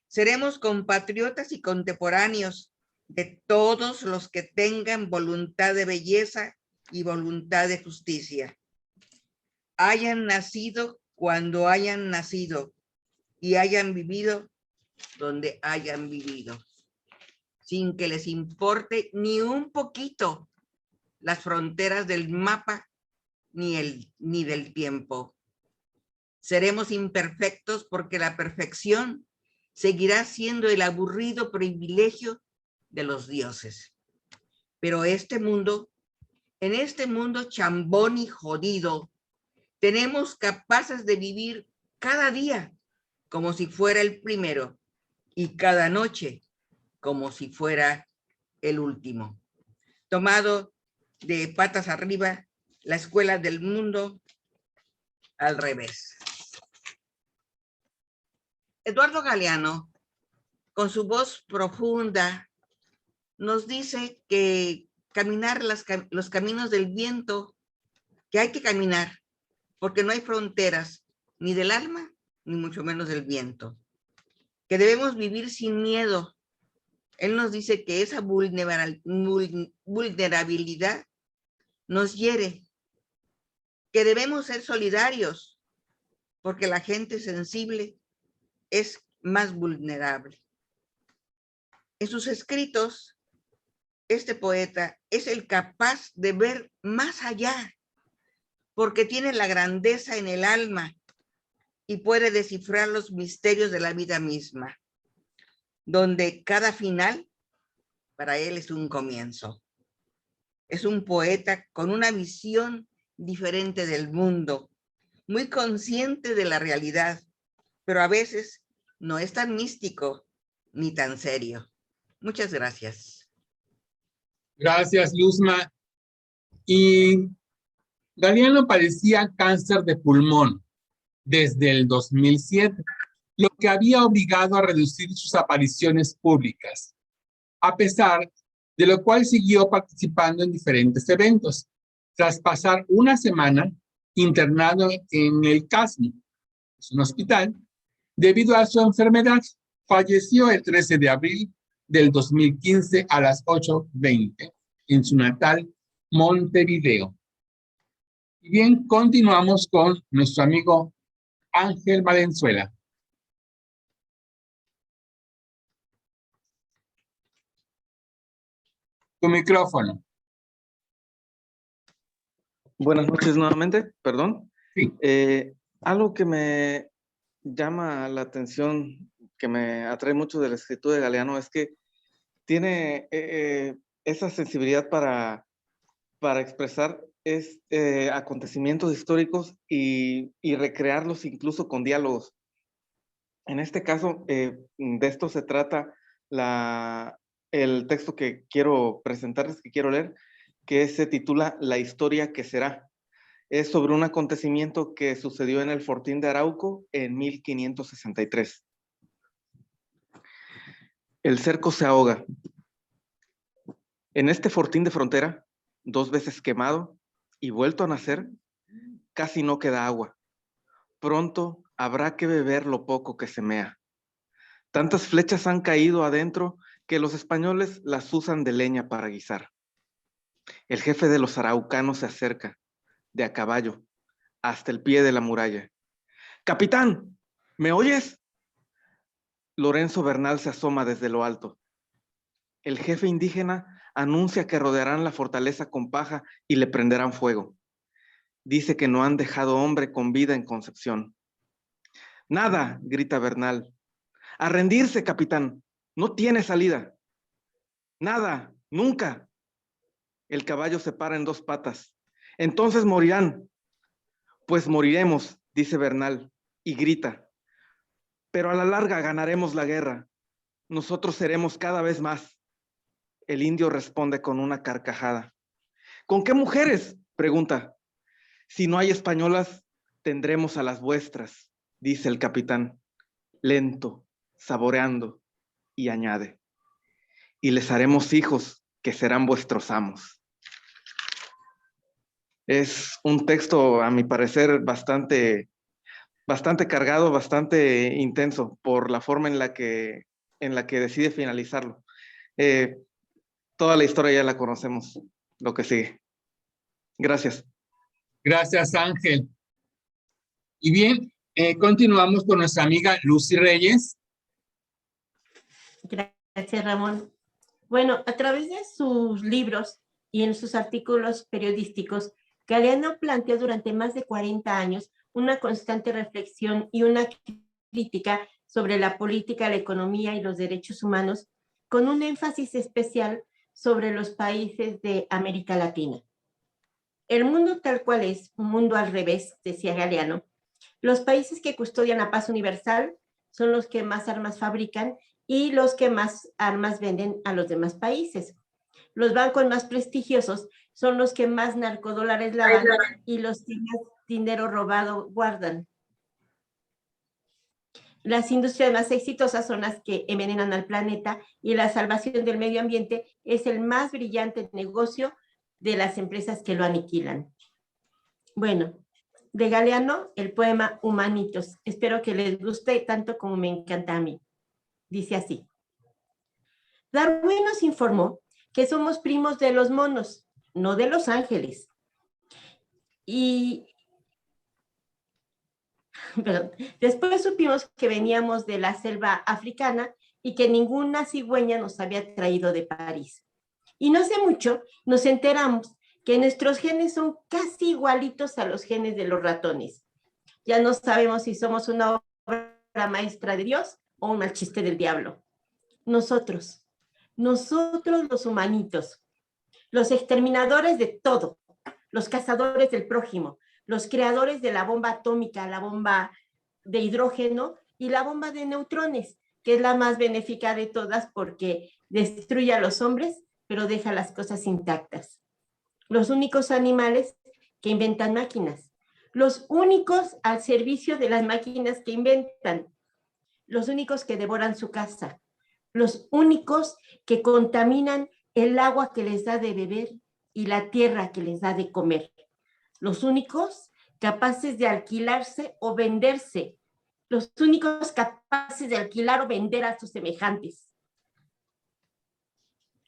Seremos compatriotas y contemporáneos de todos los que tengan voluntad de belleza y voluntad de justicia. Hayan nacido cuando hayan nacido y hayan vivido donde hayan vivido, sin que les importe ni un poquito las fronteras del mapa ni del tiempo. Seremos imperfectos porque la perfección seguirá siendo el aburrido privilegio de los dioses. Pero en este mundo chambón y jodido, tenemos capaces de vivir cada día como si fuera el primero y cada noche como si fuera el último. Tomado de Patas arriba, la escuela del mundo al revés. Eduardo Galeano, con su voz profunda, nos dice que caminar los caminos del viento, que hay que caminar, porque no hay fronteras, ni del alma, ni mucho menos del viento. Que debemos vivir sin miedo. Él nos dice que esa vulnerabilidad nos hiere. Que debemos ser solidarios, porque la gente sensible es más vulnerable. En sus escritos, este poeta es el capaz de ver más allá, porque tiene la grandeza en el alma y puede descifrar los misterios de la vida misma, donde cada final para él es un comienzo. Es un poeta con una visión diferente del mundo, muy consciente de la realidad, pero a veces no es tan místico ni tan serio. Muchas gracias. Gracias, Luzma. Y Galeano padecía cáncer de pulmón desde el 2007, lo que había obligado a reducir sus apariciones públicas, a pesar de lo cual siguió participando en diferentes eventos, tras pasar una semana internado en el CASMO, es un hospital, debido a su enfermedad. Falleció el 13 de abril del 2015 a las 8:20 en su natal Montevideo. Y bien, continuamos con nuestro amigo Ángel Valenzuela. Tu micrófono. Buenas noches nuevamente, perdón. Sí. Algo que me llama la atención, que me atrae mucho de la escritura de Galeano, es que tiene esa sensibilidad para expresar acontecimientos históricos y recrearlos incluso con diálogos. En este caso, de esto se trata el texto que quiero presentarles, que quiero leer, que se titula La historia que será. Es sobre un acontecimiento que sucedió en el Fortín de Arauco en 1563. El cerco se ahoga. En este fortín de frontera, 2 veces quemado y vuelto a nacer, casi no queda agua. Pronto habrá que beber lo poco que se mea. Tantas flechas han caído adentro que los españoles las usan de leña para guisar. El jefe de los araucanos se acerca, de a caballo, hasta el pie de la muralla. ¡Capitán! ¿Me oyes? Lorenzo Bernal se asoma desde lo alto. El jefe indígena anuncia que rodearán la fortaleza con paja y le prenderán fuego. Dice que no han dejado hombre con vida en Concepción. ¡Nada! Grita Bernal. ¡A rendirse, capitán! No tiene salida. ¡Nada! ¡Nunca! El caballo se para en 2 patas. Entonces morirán. Pues moriremos, dice Bernal, y grita. Pero a la larga ganaremos la guerra. Nosotros seremos cada vez más. El indio responde con una carcajada. ¿Con qué mujeres? Pregunta. Si no hay españolas, tendremos a las vuestras, dice el capitán, lento, saboreando, y añade. Y les haremos hijos que serán vuestros amos. Es un texto, a mi parecer, bastante cargado, bastante intenso por la forma en la que decide finalizarlo. Toda la historia ya la conocemos, lo que sigue. Gracias. Gracias, Ángel. Y bien, continuamos con nuestra amiga Lucy Reyes. Gracias, Ramón. Bueno, a través de sus libros y en sus artículos periodísticos, Galeano planteó durante más de 40 años una constante reflexión y una crítica sobre la política, la economía y los derechos humanos, con un énfasis especial sobre los países de América Latina. El mundo tal cual es, un mundo al revés, decía Galeano. Los países que custodian la paz universal son los que más armas fabrican y los que más armas venden a los demás países. Los bancos más prestigiosos son los que más narcodólares lavan y los que más dinero robado guardan. Las industrias más exitosas son las que envenenan al planeta y la salvación del medio ambiente es el más brillante negocio de las empresas que lo aniquilan. Bueno, de Galeano, el poema Humanitos. Espero que les guste tanto como me encanta a mí. Dice así. Darwin nos informó que somos primos de los monos, no de los ángeles. Pero después supimos que veníamos de la selva africana y que ninguna cigüeña nos había traído de París. Y no hace mucho nos enteramos que nuestros genes son casi igualitos a los genes de los ratones. Ya no sabemos si somos una obra maestra de Dios o un mal chiste del diablo. Nosotros los humanitos, los exterminadores de todo, los cazadores del prójimo, los creadores de la bomba atómica, la bomba de hidrógeno y la bomba de neutrones, que es la más benéfica de todas porque destruye a los hombres, pero deja las cosas intactas. Los únicos animales que inventan máquinas, los únicos al servicio de las máquinas que inventan, los únicos que devoran su casa, los únicos que contaminan el agua que les da de beber y la tierra que les da de comer, los únicos capaces de alquilarse o venderse, los únicos capaces de alquilar o vender a sus semejantes,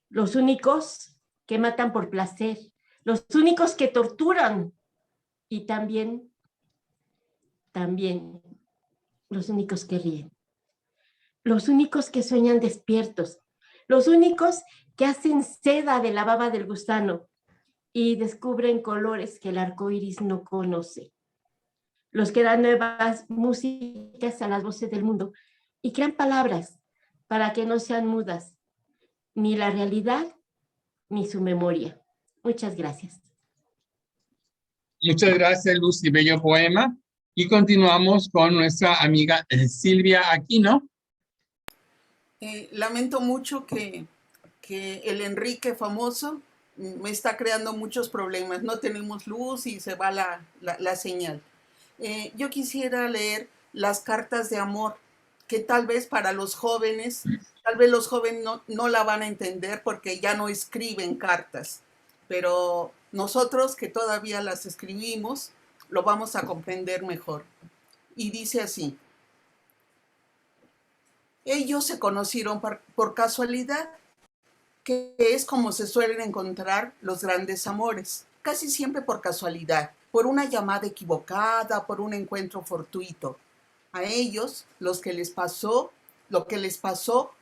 los únicos que matan por placer, los únicos que torturan y también los únicos que ríen, los únicos que sueñan despiertos, los únicos que hacen seda de la baba del gusano y descubren colores que el arco iris no conoce, los que dan nuevas músicas a las voces del mundo y crean palabras para que no sean mudas, ni la realidad ni su memoria. Muchas gracias. Muchas gracias, Lucy, bello poema. Y continuamos con nuestra amiga Silvia Aquino. Lamento mucho que el Enrique famoso me está creando muchos problemas. No tenemos luz y se va la señal. Yo quisiera leer las cartas de amor, que tal vez para los jóvenes, tal vez los jóvenes no la van a entender porque ya no escriben cartas, pero nosotros que todavía las escribimos, lo vamos a comprender mejor. Y dice así: ellos se conocieron por casualidad, que es como se suelen encontrar los grandes amores, casi siempre por casualidad, por una llamada equivocada, por un encuentro fortuito. A ellos, lo que les pasó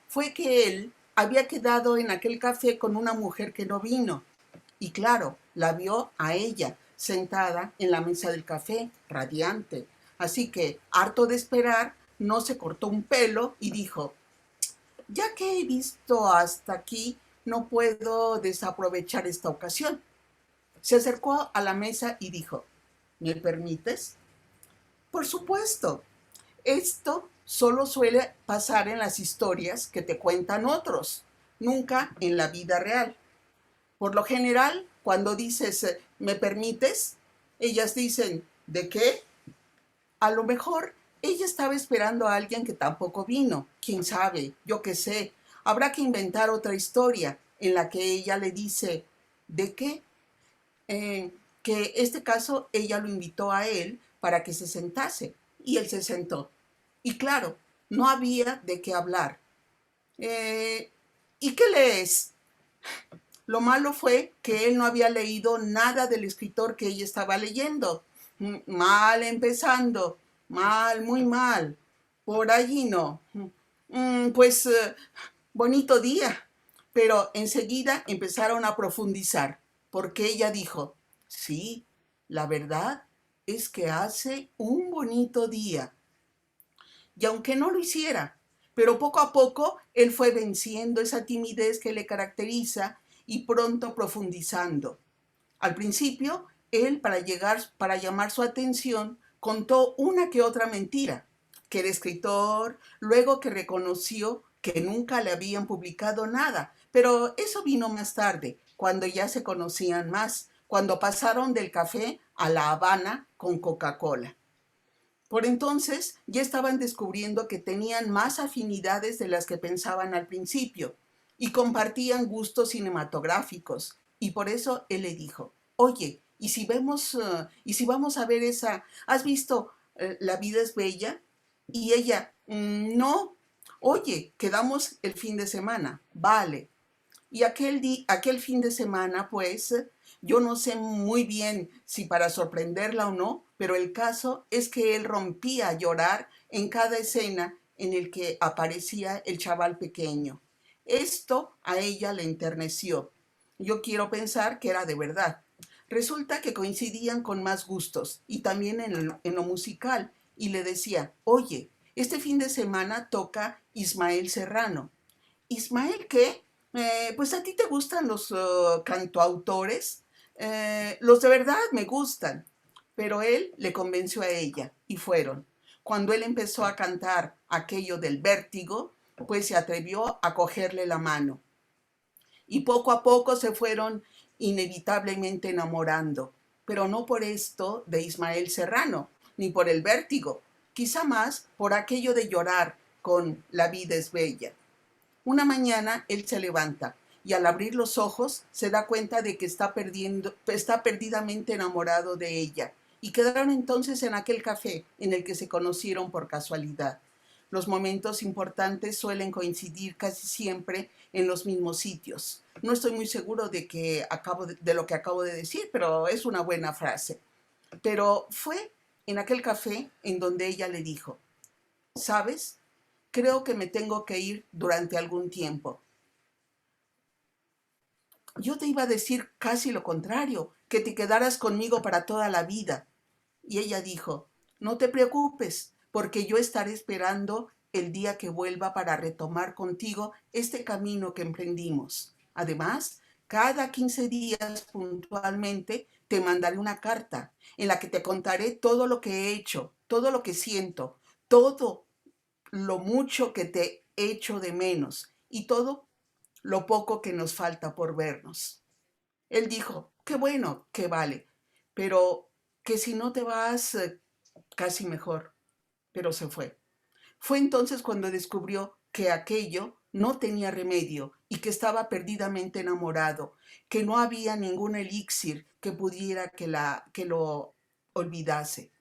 fue que él había quedado en aquel café con una mujer que no vino. Y claro, la vio a ella, sentada en la mesa del café, radiante. Así que, harto de esperar, no se cortó un pelo y dijo: ya que he visto hasta aquí, no puedo desaprovechar esta ocasión. Se acercó a la mesa y dijo: ¿me permites? Por supuesto. Esto solo suele pasar en las historias que te cuentan otros, nunca en la vida real. Por lo general, cuando dices ¿me permites?, ellas dicen ¿de qué? A lo mejor ella estaba esperando a alguien que tampoco vino. ¿Quién sabe? Yo qué sé. Habrá que inventar otra historia en la que ella le dice ¿de qué? Que este caso ella lo invitó a él para que se sentase y él se sentó. Y claro, no había de qué hablar. ¿Y qué lees? Lo malo fue que él no había leído nada del escritor que ella estaba leyendo. Mal empezando, mal, muy mal. Por allí no. Pues bonito día. Pero enseguida empezaron a profundizar, porque ella dijo: sí, la verdad es que hace un bonito día. Y aunque no lo hiciera, pero poco a poco él fue venciendo esa timidez que le caracteriza y pronto profundizando. Al principio, él, para llamar su atención, contó una que otra mentira, que era escritor, luego que reconoció que nunca le habían publicado nada, pero eso vino más tarde, cuando ya se conocían más, cuando pasaron del café a la Habana con Coca-Cola. Por entonces ya estaban descubriendo que tenían más afinidades de las que pensaban al principio y compartían gustos cinematográficos. Y por eso él le dijo: oye, ¿y si vamos a ver esa? ¿Has visto La vida es bella? Y ella: no. Oye, quedamos el fin de semana. Vale. Y aquel fin de semana, pues, yo no sé muy bien si para sorprenderla o no, pero el caso es que él rompía a llorar en cada escena en el que aparecía el chaval pequeño. Esto a ella le enterneció. Yo quiero pensar que era de verdad. Resulta que coincidían con más gustos y también en lo musical, y le decía: oye, este fin de semana toca Ismael Serrano. ¿Ismael qué? Pues a ti te gustan los cantautores. Los de verdad me gustan. Pero él le convenció a ella y fueron. Cuando él empezó a cantar aquello del vértigo, pues se atrevió a cogerle la mano. Y poco a poco se fueron inevitablemente enamorando, pero no por esto de Ismael Serrano, ni por el vértigo, quizá más por aquello de llorar con La vida es bella. Una mañana él se levanta y al abrir los ojos se da cuenta de que está perdidamente enamorado de ella, y quedaron entonces en aquel café en el que se conocieron por casualidad. Los momentos importantes suelen coincidir casi siempre en los mismos sitios. No estoy muy seguro de lo que acabo de decir, pero es una buena frase. Pero fue en aquel café en donde ella le dijo: ¿sabes? Creo que me tengo que ir durante algún tiempo. Yo te iba a decir casi lo contrario, que te quedaras conmigo para toda la vida. Y ella dijo: no te preocupes, porque yo estaré esperando el día que vuelva para retomar contigo este camino que emprendimos. Además, cada 15 días puntualmente te mandaré una carta en la que te contaré todo lo que he hecho, todo lo que siento, todo lo mucho que te echo de menos y todo lo poco que nos falta por vernos. Él dijo: qué bueno, que vale, pero que si no te vas, casi mejor. Pero se fue. Fue entonces cuando descubrió que aquello no tenía remedio y que estaba perdidamente enamorado, que no había ningún elixir que pudiera que lo olvidase,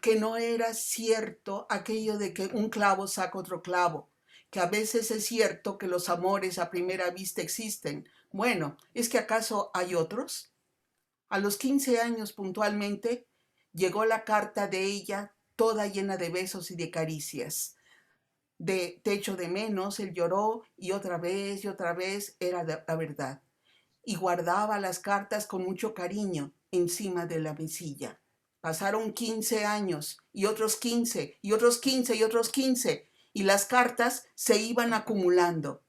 que no era cierto aquello de que un clavo saca otro clavo, que a veces es cierto que los amores a primera vista existen. Bueno, ¿es que acaso hay otros? A los 15 años puntualmente llegó la carta de ella, toda llena de besos y de caricias. De te echo de menos, él lloró y otra vez era la verdad. Y guardaba las cartas con mucho cariño encima de la mesilla. Pasaron 15 años y otros 15 y otros 15 y otros 15 y las cartas se iban acumulando.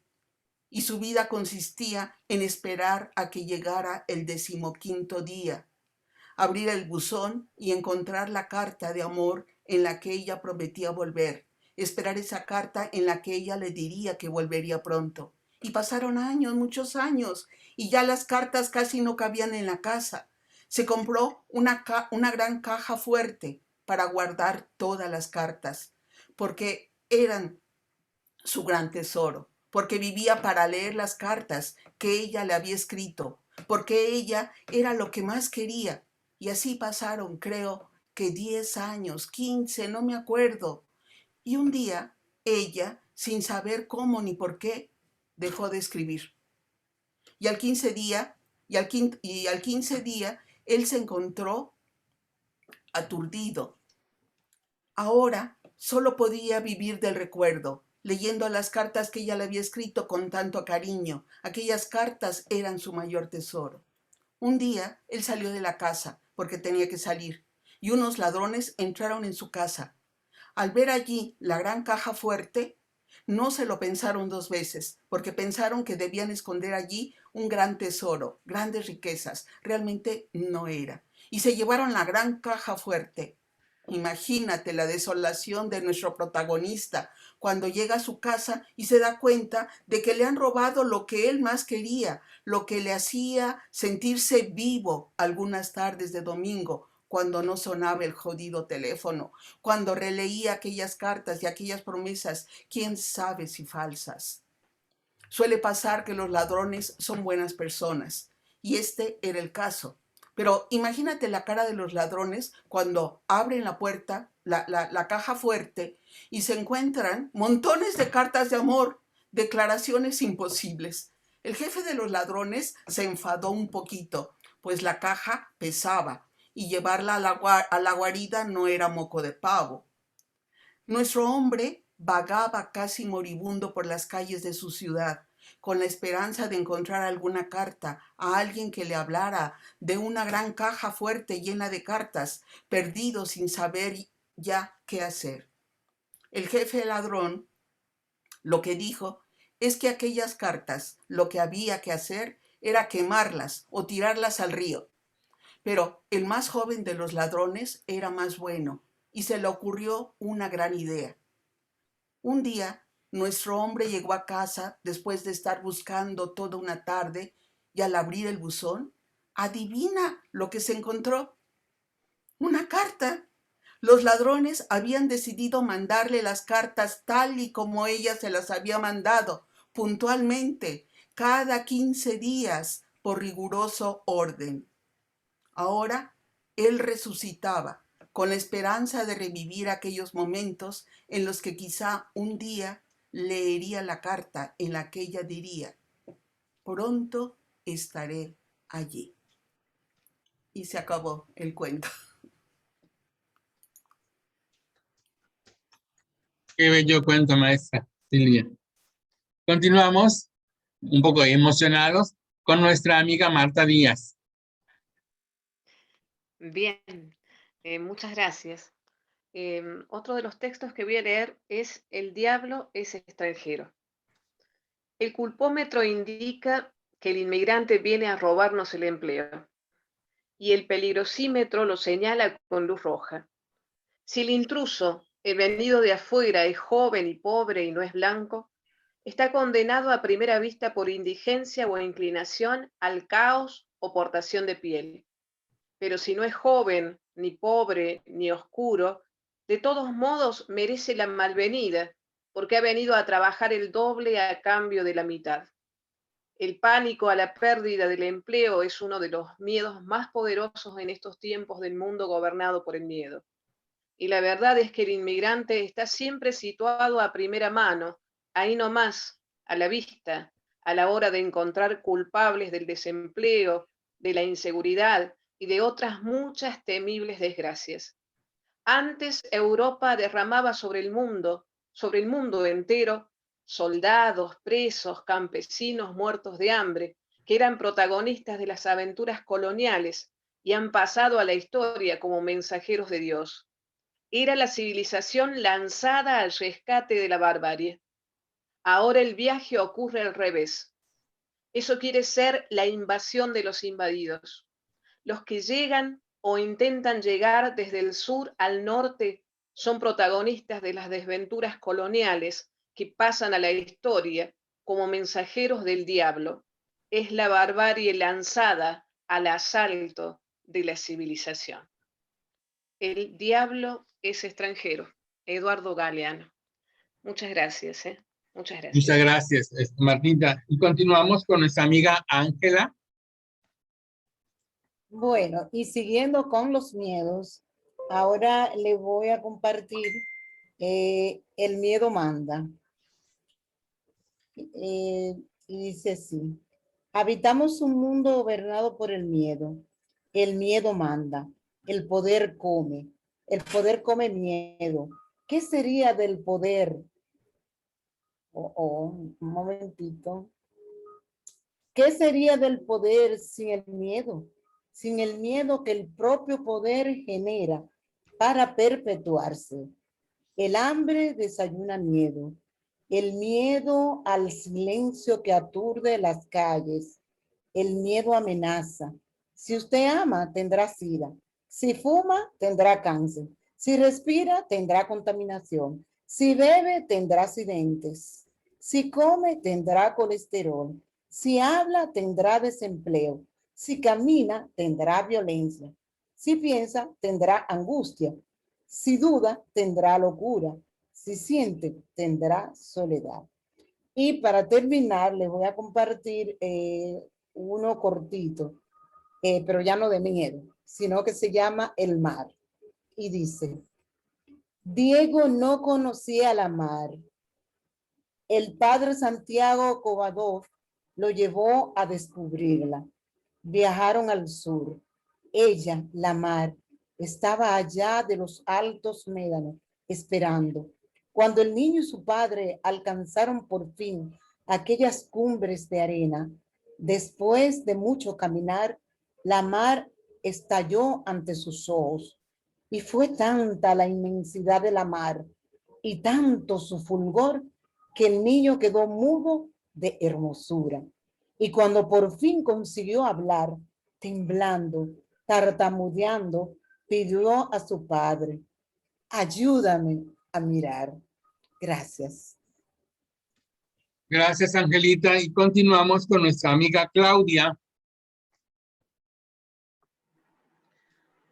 Y su vida consistía en esperar a que llegara el 15º día, abrir el buzón y encontrar la carta de amor en la que ella prometía volver, esperar esa carta en la que ella le diría que volvería pronto. Y pasaron años, muchos años, y ya las cartas casi no cabían en la casa. Se compró una gran caja fuerte para guardar todas las cartas, porque eran su gran tesoro, porque vivía para leer las cartas que ella le había escrito, porque ella era lo que más quería. Y así pasaron, creo que 10 años, 15, no me acuerdo. Y un día, ella, sin saber cómo ni por qué, dejó de escribir. Y al 15 día, él se encontró aturdido. Ahora solo podía vivir del recuerdo, leyendo las cartas que ella le había escrito con tanto cariño. Aquellas cartas eran su mayor tesoro. Un día, él salió de la casa, porque tenía que salir, y unos ladrones entraron en su casa. Al ver allí la gran caja fuerte, no se lo pensaron 2 veces, porque pensaron que debían esconder allí un gran tesoro, grandes riquezas. Realmente no era. Y se llevaron la gran caja fuerte. Imagínate la desolación de nuestro protagonista cuando llega a su casa y se da cuenta de que le han robado lo que él más quería, lo que le hacía sentirse vivo algunas tardes de domingo, cuando no sonaba el jodido teléfono, cuando releía aquellas cartas y aquellas promesas, quién sabe si falsas. Suele pasar que los ladrones son buenas personas, y este era el caso. Pero imagínate la cara de los ladrones cuando abren la puerta, la caja fuerte, y se encuentran montones de cartas de amor, declaraciones imposibles. El jefe de los ladrones se enfadó un poquito, pues la caja pesaba, y llevarla a la guarida no era moco de pavo. Nuestro hombre vagaba casi moribundo por las calles de su ciudad, con la esperanza de encontrar alguna carta, a alguien que le hablara de una gran caja fuerte llena de cartas, perdido sin saber ya qué hacer. El jefe ladrón lo que dijo es que aquellas cartas lo que había que hacer era quemarlas o tirarlas al río. Pero el más joven de los ladrones era más bueno y se le ocurrió una gran idea. Un día, nuestro hombre llegó a casa después de estar buscando toda una tarde y al abrir el buzón, adivina lo que se encontró. Una carta. Los ladrones habían decidido mandarle las cartas tal y como ella se las había mandado, puntualmente, cada 15 días, por riguroso orden. Ahora, él resucitaba, con la esperanza de revivir aquellos momentos en los que quizá un día leería la carta en la que ella diría, pronto estaré allí. Y se acabó el cuento. Qué bello cuento, maestra Silvia. Continuamos, un poco emocionados, con nuestra amiga Marta Díaz. Bien, muchas gracias. Otro de los textos que voy a leer es El diablo es extranjero. El culpómetro indica que el inmigrante viene a robarnos el empleo y el peligrosímetro lo señala con luz roja. Si el intruso, el venido de afuera, es joven y pobre y no es blanco, está condenado a primera vista por indigencia o inclinación al caos o portación de piel. Pero si no es joven, ni pobre, ni oscuro, de todos modos merece la malvenida, porque ha venido a trabajar el doble a cambio de la mitad. El pánico a la pérdida del empleo es uno de los miedos más poderosos en estos tiempos del mundo gobernado por el miedo. Y la verdad es que el inmigrante está siempre situado a primera mano, ahí nomás, a la vista, a la hora de encontrar culpables del desempleo, de la inseguridad y de otras muchas temibles desgracias. Antes Europa derramaba sobre el mundo entero, soldados, presos, campesinos muertos de hambre, que eran protagonistas de las aventuras coloniales y han pasado a la historia como mensajeros de Dios. Era la civilización lanzada al rescate de la barbarie. Ahora el viaje ocurre al revés. Eso quiere ser la invasión de los invadidos. Los que llegan o intentan llegar desde el sur al norte son protagonistas de las desventuras coloniales que pasan a la historia como mensajeros del diablo. Es la barbarie lanzada al asalto de la civilización. El diablo es extranjero. Eduardo Galeano. Muchas gracias. Muchas gracias. Muchas gracias, Martita. Y continuamos con nuestra amiga Ángela. Bueno, y siguiendo con los miedos, ahora le voy a compartir El miedo manda. Y dice así: habitamos un mundo gobernado por el miedo manda, el poder come miedo. ¿Qué sería del poder? Un momentito. ¿Qué sería del poder sin el miedo? Sin el miedo que el propio poder genera para perpetuarse. El hambre desayuna miedo. El miedo al silencio que aturde las calles. El miedo amenaza. Si usted ama, tendrá sida. Si fuma, tendrá cáncer. Si respira, tendrá contaminación. Si bebe, tendrá accidentes. Si come, tendrá colesterol. Si habla, tendrá desempleo. Si camina, tendrá violencia. Si piensa, tendrá angustia. Si duda, tendrá locura. Si siente, tendrá soledad. Y para terminar, les voy a compartir uno cortito, pero ya no de miedo, sino que se llama El mar. Y dice: Diego no conocía la mar. El padre Santiago Covadov lo llevó a descubrirla. Viajaron al sur. Ella, la mar, estaba allá de los altos médanos, esperando. Cuando el niño y su padre alcanzaron por fin aquellas cumbres de arena, después de mucho caminar, la mar estalló ante sus ojos. Y fue tanta la inmensidad de la mar y tanto su fulgor que el niño quedó mudo de hermosura. Y cuando por fin consiguió hablar, temblando, tartamudeando, pidió a su padre: ayúdame a mirar. Gracias. Gracias, Angelita. Y continuamos con nuestra amiga Claudia.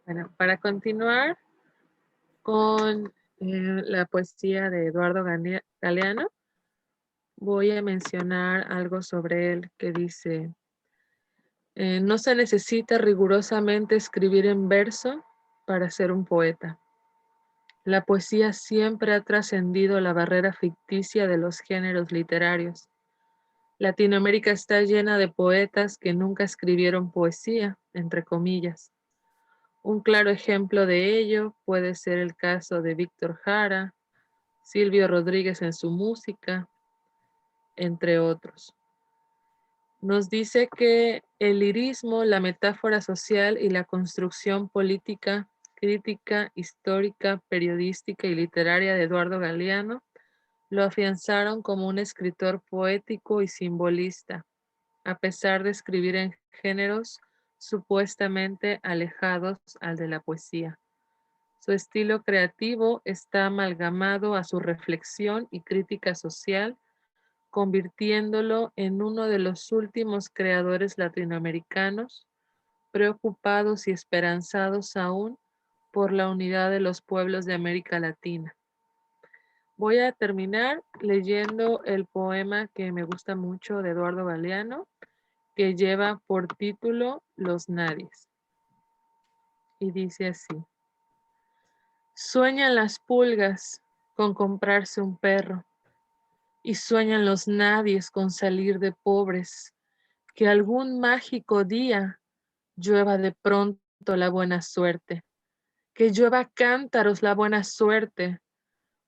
Bueno, para continuar con la poesía de Eduardo Galeano, voy a mencionar algo sobre él que dice: no se necesita rigurosamente escribir en verso para ser un poeta. La poesía siempre ha trascendido la barrera ficticia de los géneros literarios. Latinoamérica está llena de poetas que nunca escribieron poesía, entre comillas. Un claro ejemplo de ello puede ser el caso de Víctor Jara, Silvio Rodríguez en su música, entre otros. Nos dice que el lirismo, la metáfora social y la construcción política, crítica, histórica, periodística y literaria de Eduardo Galeano lo afianzaron como un escritor poético y simbolista, a pesar de escribir en géneros supuestamente alejados al de la poesía. Su estilo creativo está amalgamado a su reflexión y crítica social, convirtiéndolo en uno de los últimos creadores latinoamericanos, preocupados y esperanzados aún por la unidad de los pueblos de América Latina. Voy a terminar leyendo el poema que me gusta mucho de Eduardo Galeano, que lleva por título Los Nadies. Y dice así: sueñan las pulgas con comprarse un perro, y sueñan los nadies con salir de pobres, que algún mágico día llueva de pronto la buena suerte, que llueva cántaros la buena suerte,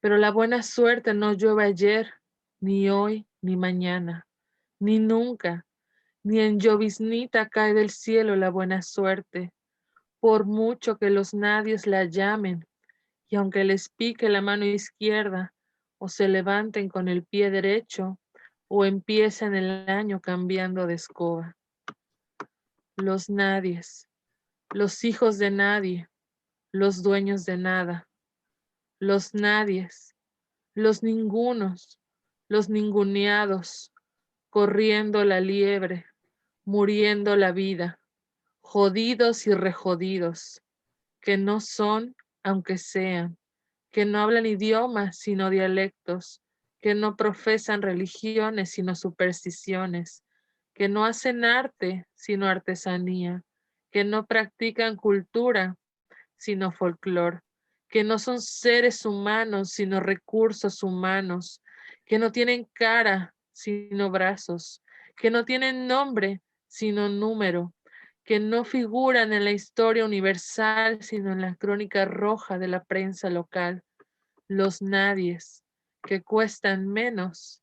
pero la buena suerte no llueve ayer, ni hoy, ni mañana, ni nunca, ni en lloviznita cae del cielo la buena suerte, por mucho que los nadies la llamen, y aunque les pique la mano izquierda, o se levanten con el pie derecho, o empiecen el año cambiando de escoba. Los nadies, los hijos de nadie, los dueños de nada, los nadies, los ningunos, los ninguneados, corriendo la liebre, muriendo la vida, jodidos y rejodidos, que no son, aunque sean, que no hablan idiomas sino dialectos, que no profesan religiones sino supersticiones, que no hacen arte sino artesanía, que no practican cultura sino folclore, que no son seres humanos sino recursos humanos, que no tienen cara sino brazos, que no tienen nombre sino número, que no figuran en la historia universal sino en la crónica roja de la prensa local, los nadies que cuestan menos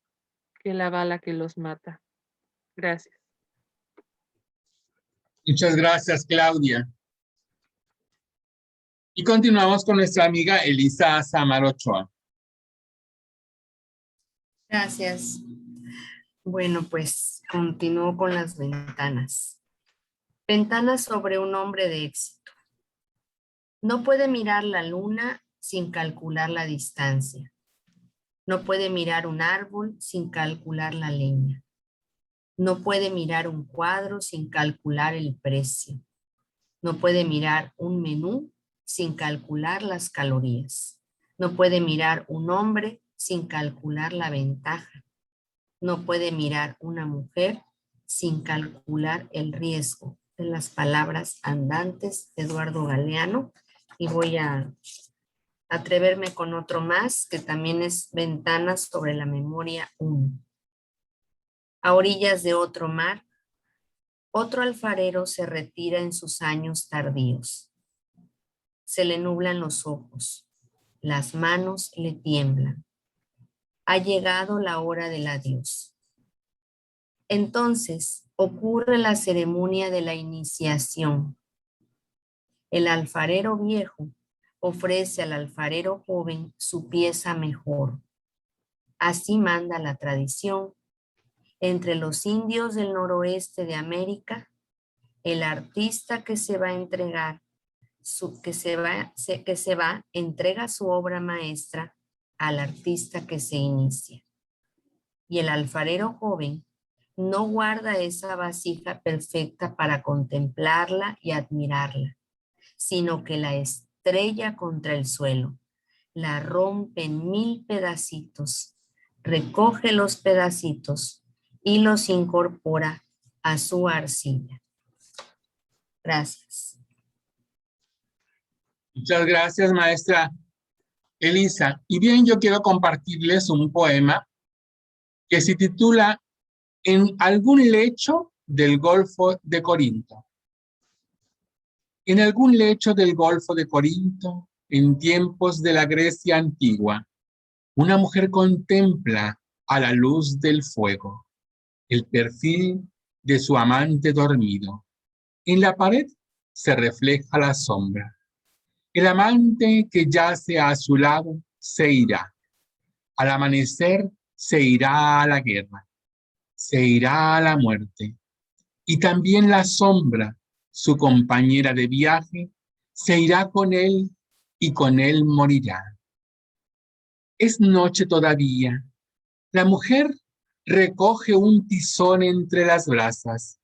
que la bala que los mata. Gracias. Muchas gracias, Claudia. Y continuamos con nuestra amiga Elisa Samar Ochoa. Gracias. Bueno, pues continúo con las ventanas. Ventanas sobre un hombre de éxito. No puede mirar la luna sin calcular la distancia. No puede mirar un árbol sin calcular la leña. No puede mirar un cuadro sin calcular el precio. No puede mirar un menú sin calcular las calorías. No puede mirar un hombre sin calcular la ventaja. No puede mirar una mujer sin calcular el riesgo. De las palabras andantes de Eduardo Galeano. Y voy a atreverme con otro más, que también es Ventanas sobre la memoria 1. A orillas de otro mar, otro alfarero se retira en sus años tardíos. Se le nublan los ojos, las manos le tiemblan. Ha llegado la hora del adiós. Entonces ocurre la ceremonia de la iniciación. El alfarero viejo ofrece al alfarero joven su pieza mejor. Así manda la tradición. Entre los indios del noroeste de América, el artista que se va a entregar, entrega su obra maestra al artista que se inicia. Y el alfarero joven no guarda esa vasija perfecta para contemplarla y admirarla, sino que la estrella contra el suelo, la rompe en 1000 pedacitos, recoge los pedacitos y los incorpora a su arcilla. Gracias. Muchas gracias, maestra Elisa. Y bien, yo quiero compartirles un poema que se titula En algún lecho del Golfo de Corinto. En algún lecho del Golfo de Corinto, en tiempos de la Grecia antigua, una mujer contempla a la luz del fuego el perfil de su amante dormido. En la pared se refleja la sombra. El amante que yace a su lado se irá. Al amanecer se irá a la guerra. Se irá a la muerte. Y también la sombra, su compañera de viaje, se irá con él y con él morirá. Es noche todavía. La mujer recoge un tizón entre las brasas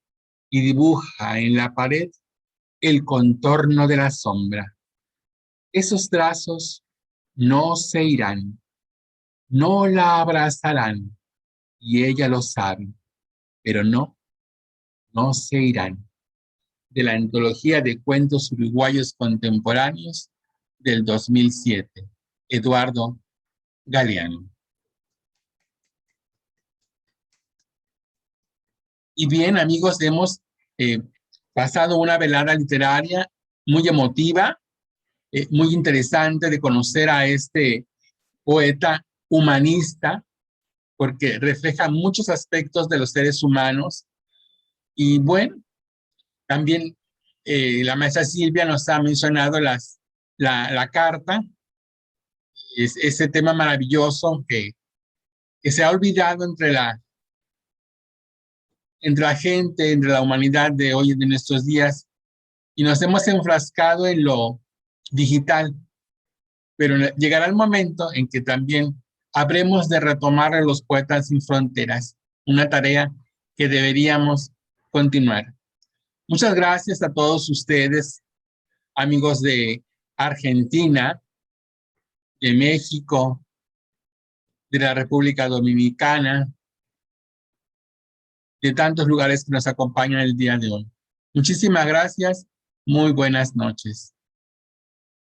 y dibuja en la pared el contorno de la sombra. Esos trazos no se irán, no la abrazarán, y ella lo sabe, pero no se irán. De la antología de cuentos uruguayos contemporáneos del 2007, Eduardo Galeano. Y bien, amigos, hemos pasado una velada literaria muy emotiva, muy interesante de conocer a este poeta humanista, porque refleja muchos aspectos de los seres humanos. Y bueno, también la maestra Silvia nos ha mencionado la carta, ese tema maravilloso que se ha olvidado entre la gente, entre la humanidad de hoy, de nuestros días, y nos hemos enfrascado en lo digital. Pero llegará el momento en que también habremos de retomar a los Poetas Sin Fronteras, una tarea que deberíamos continuar. Muchas gracias a todos ustedes, amigos de Argentina, de México, de la República Dominicana, de tantos lugares que nos acompañan el día de hoy. Muchísimas gracias. Muy buenas noches.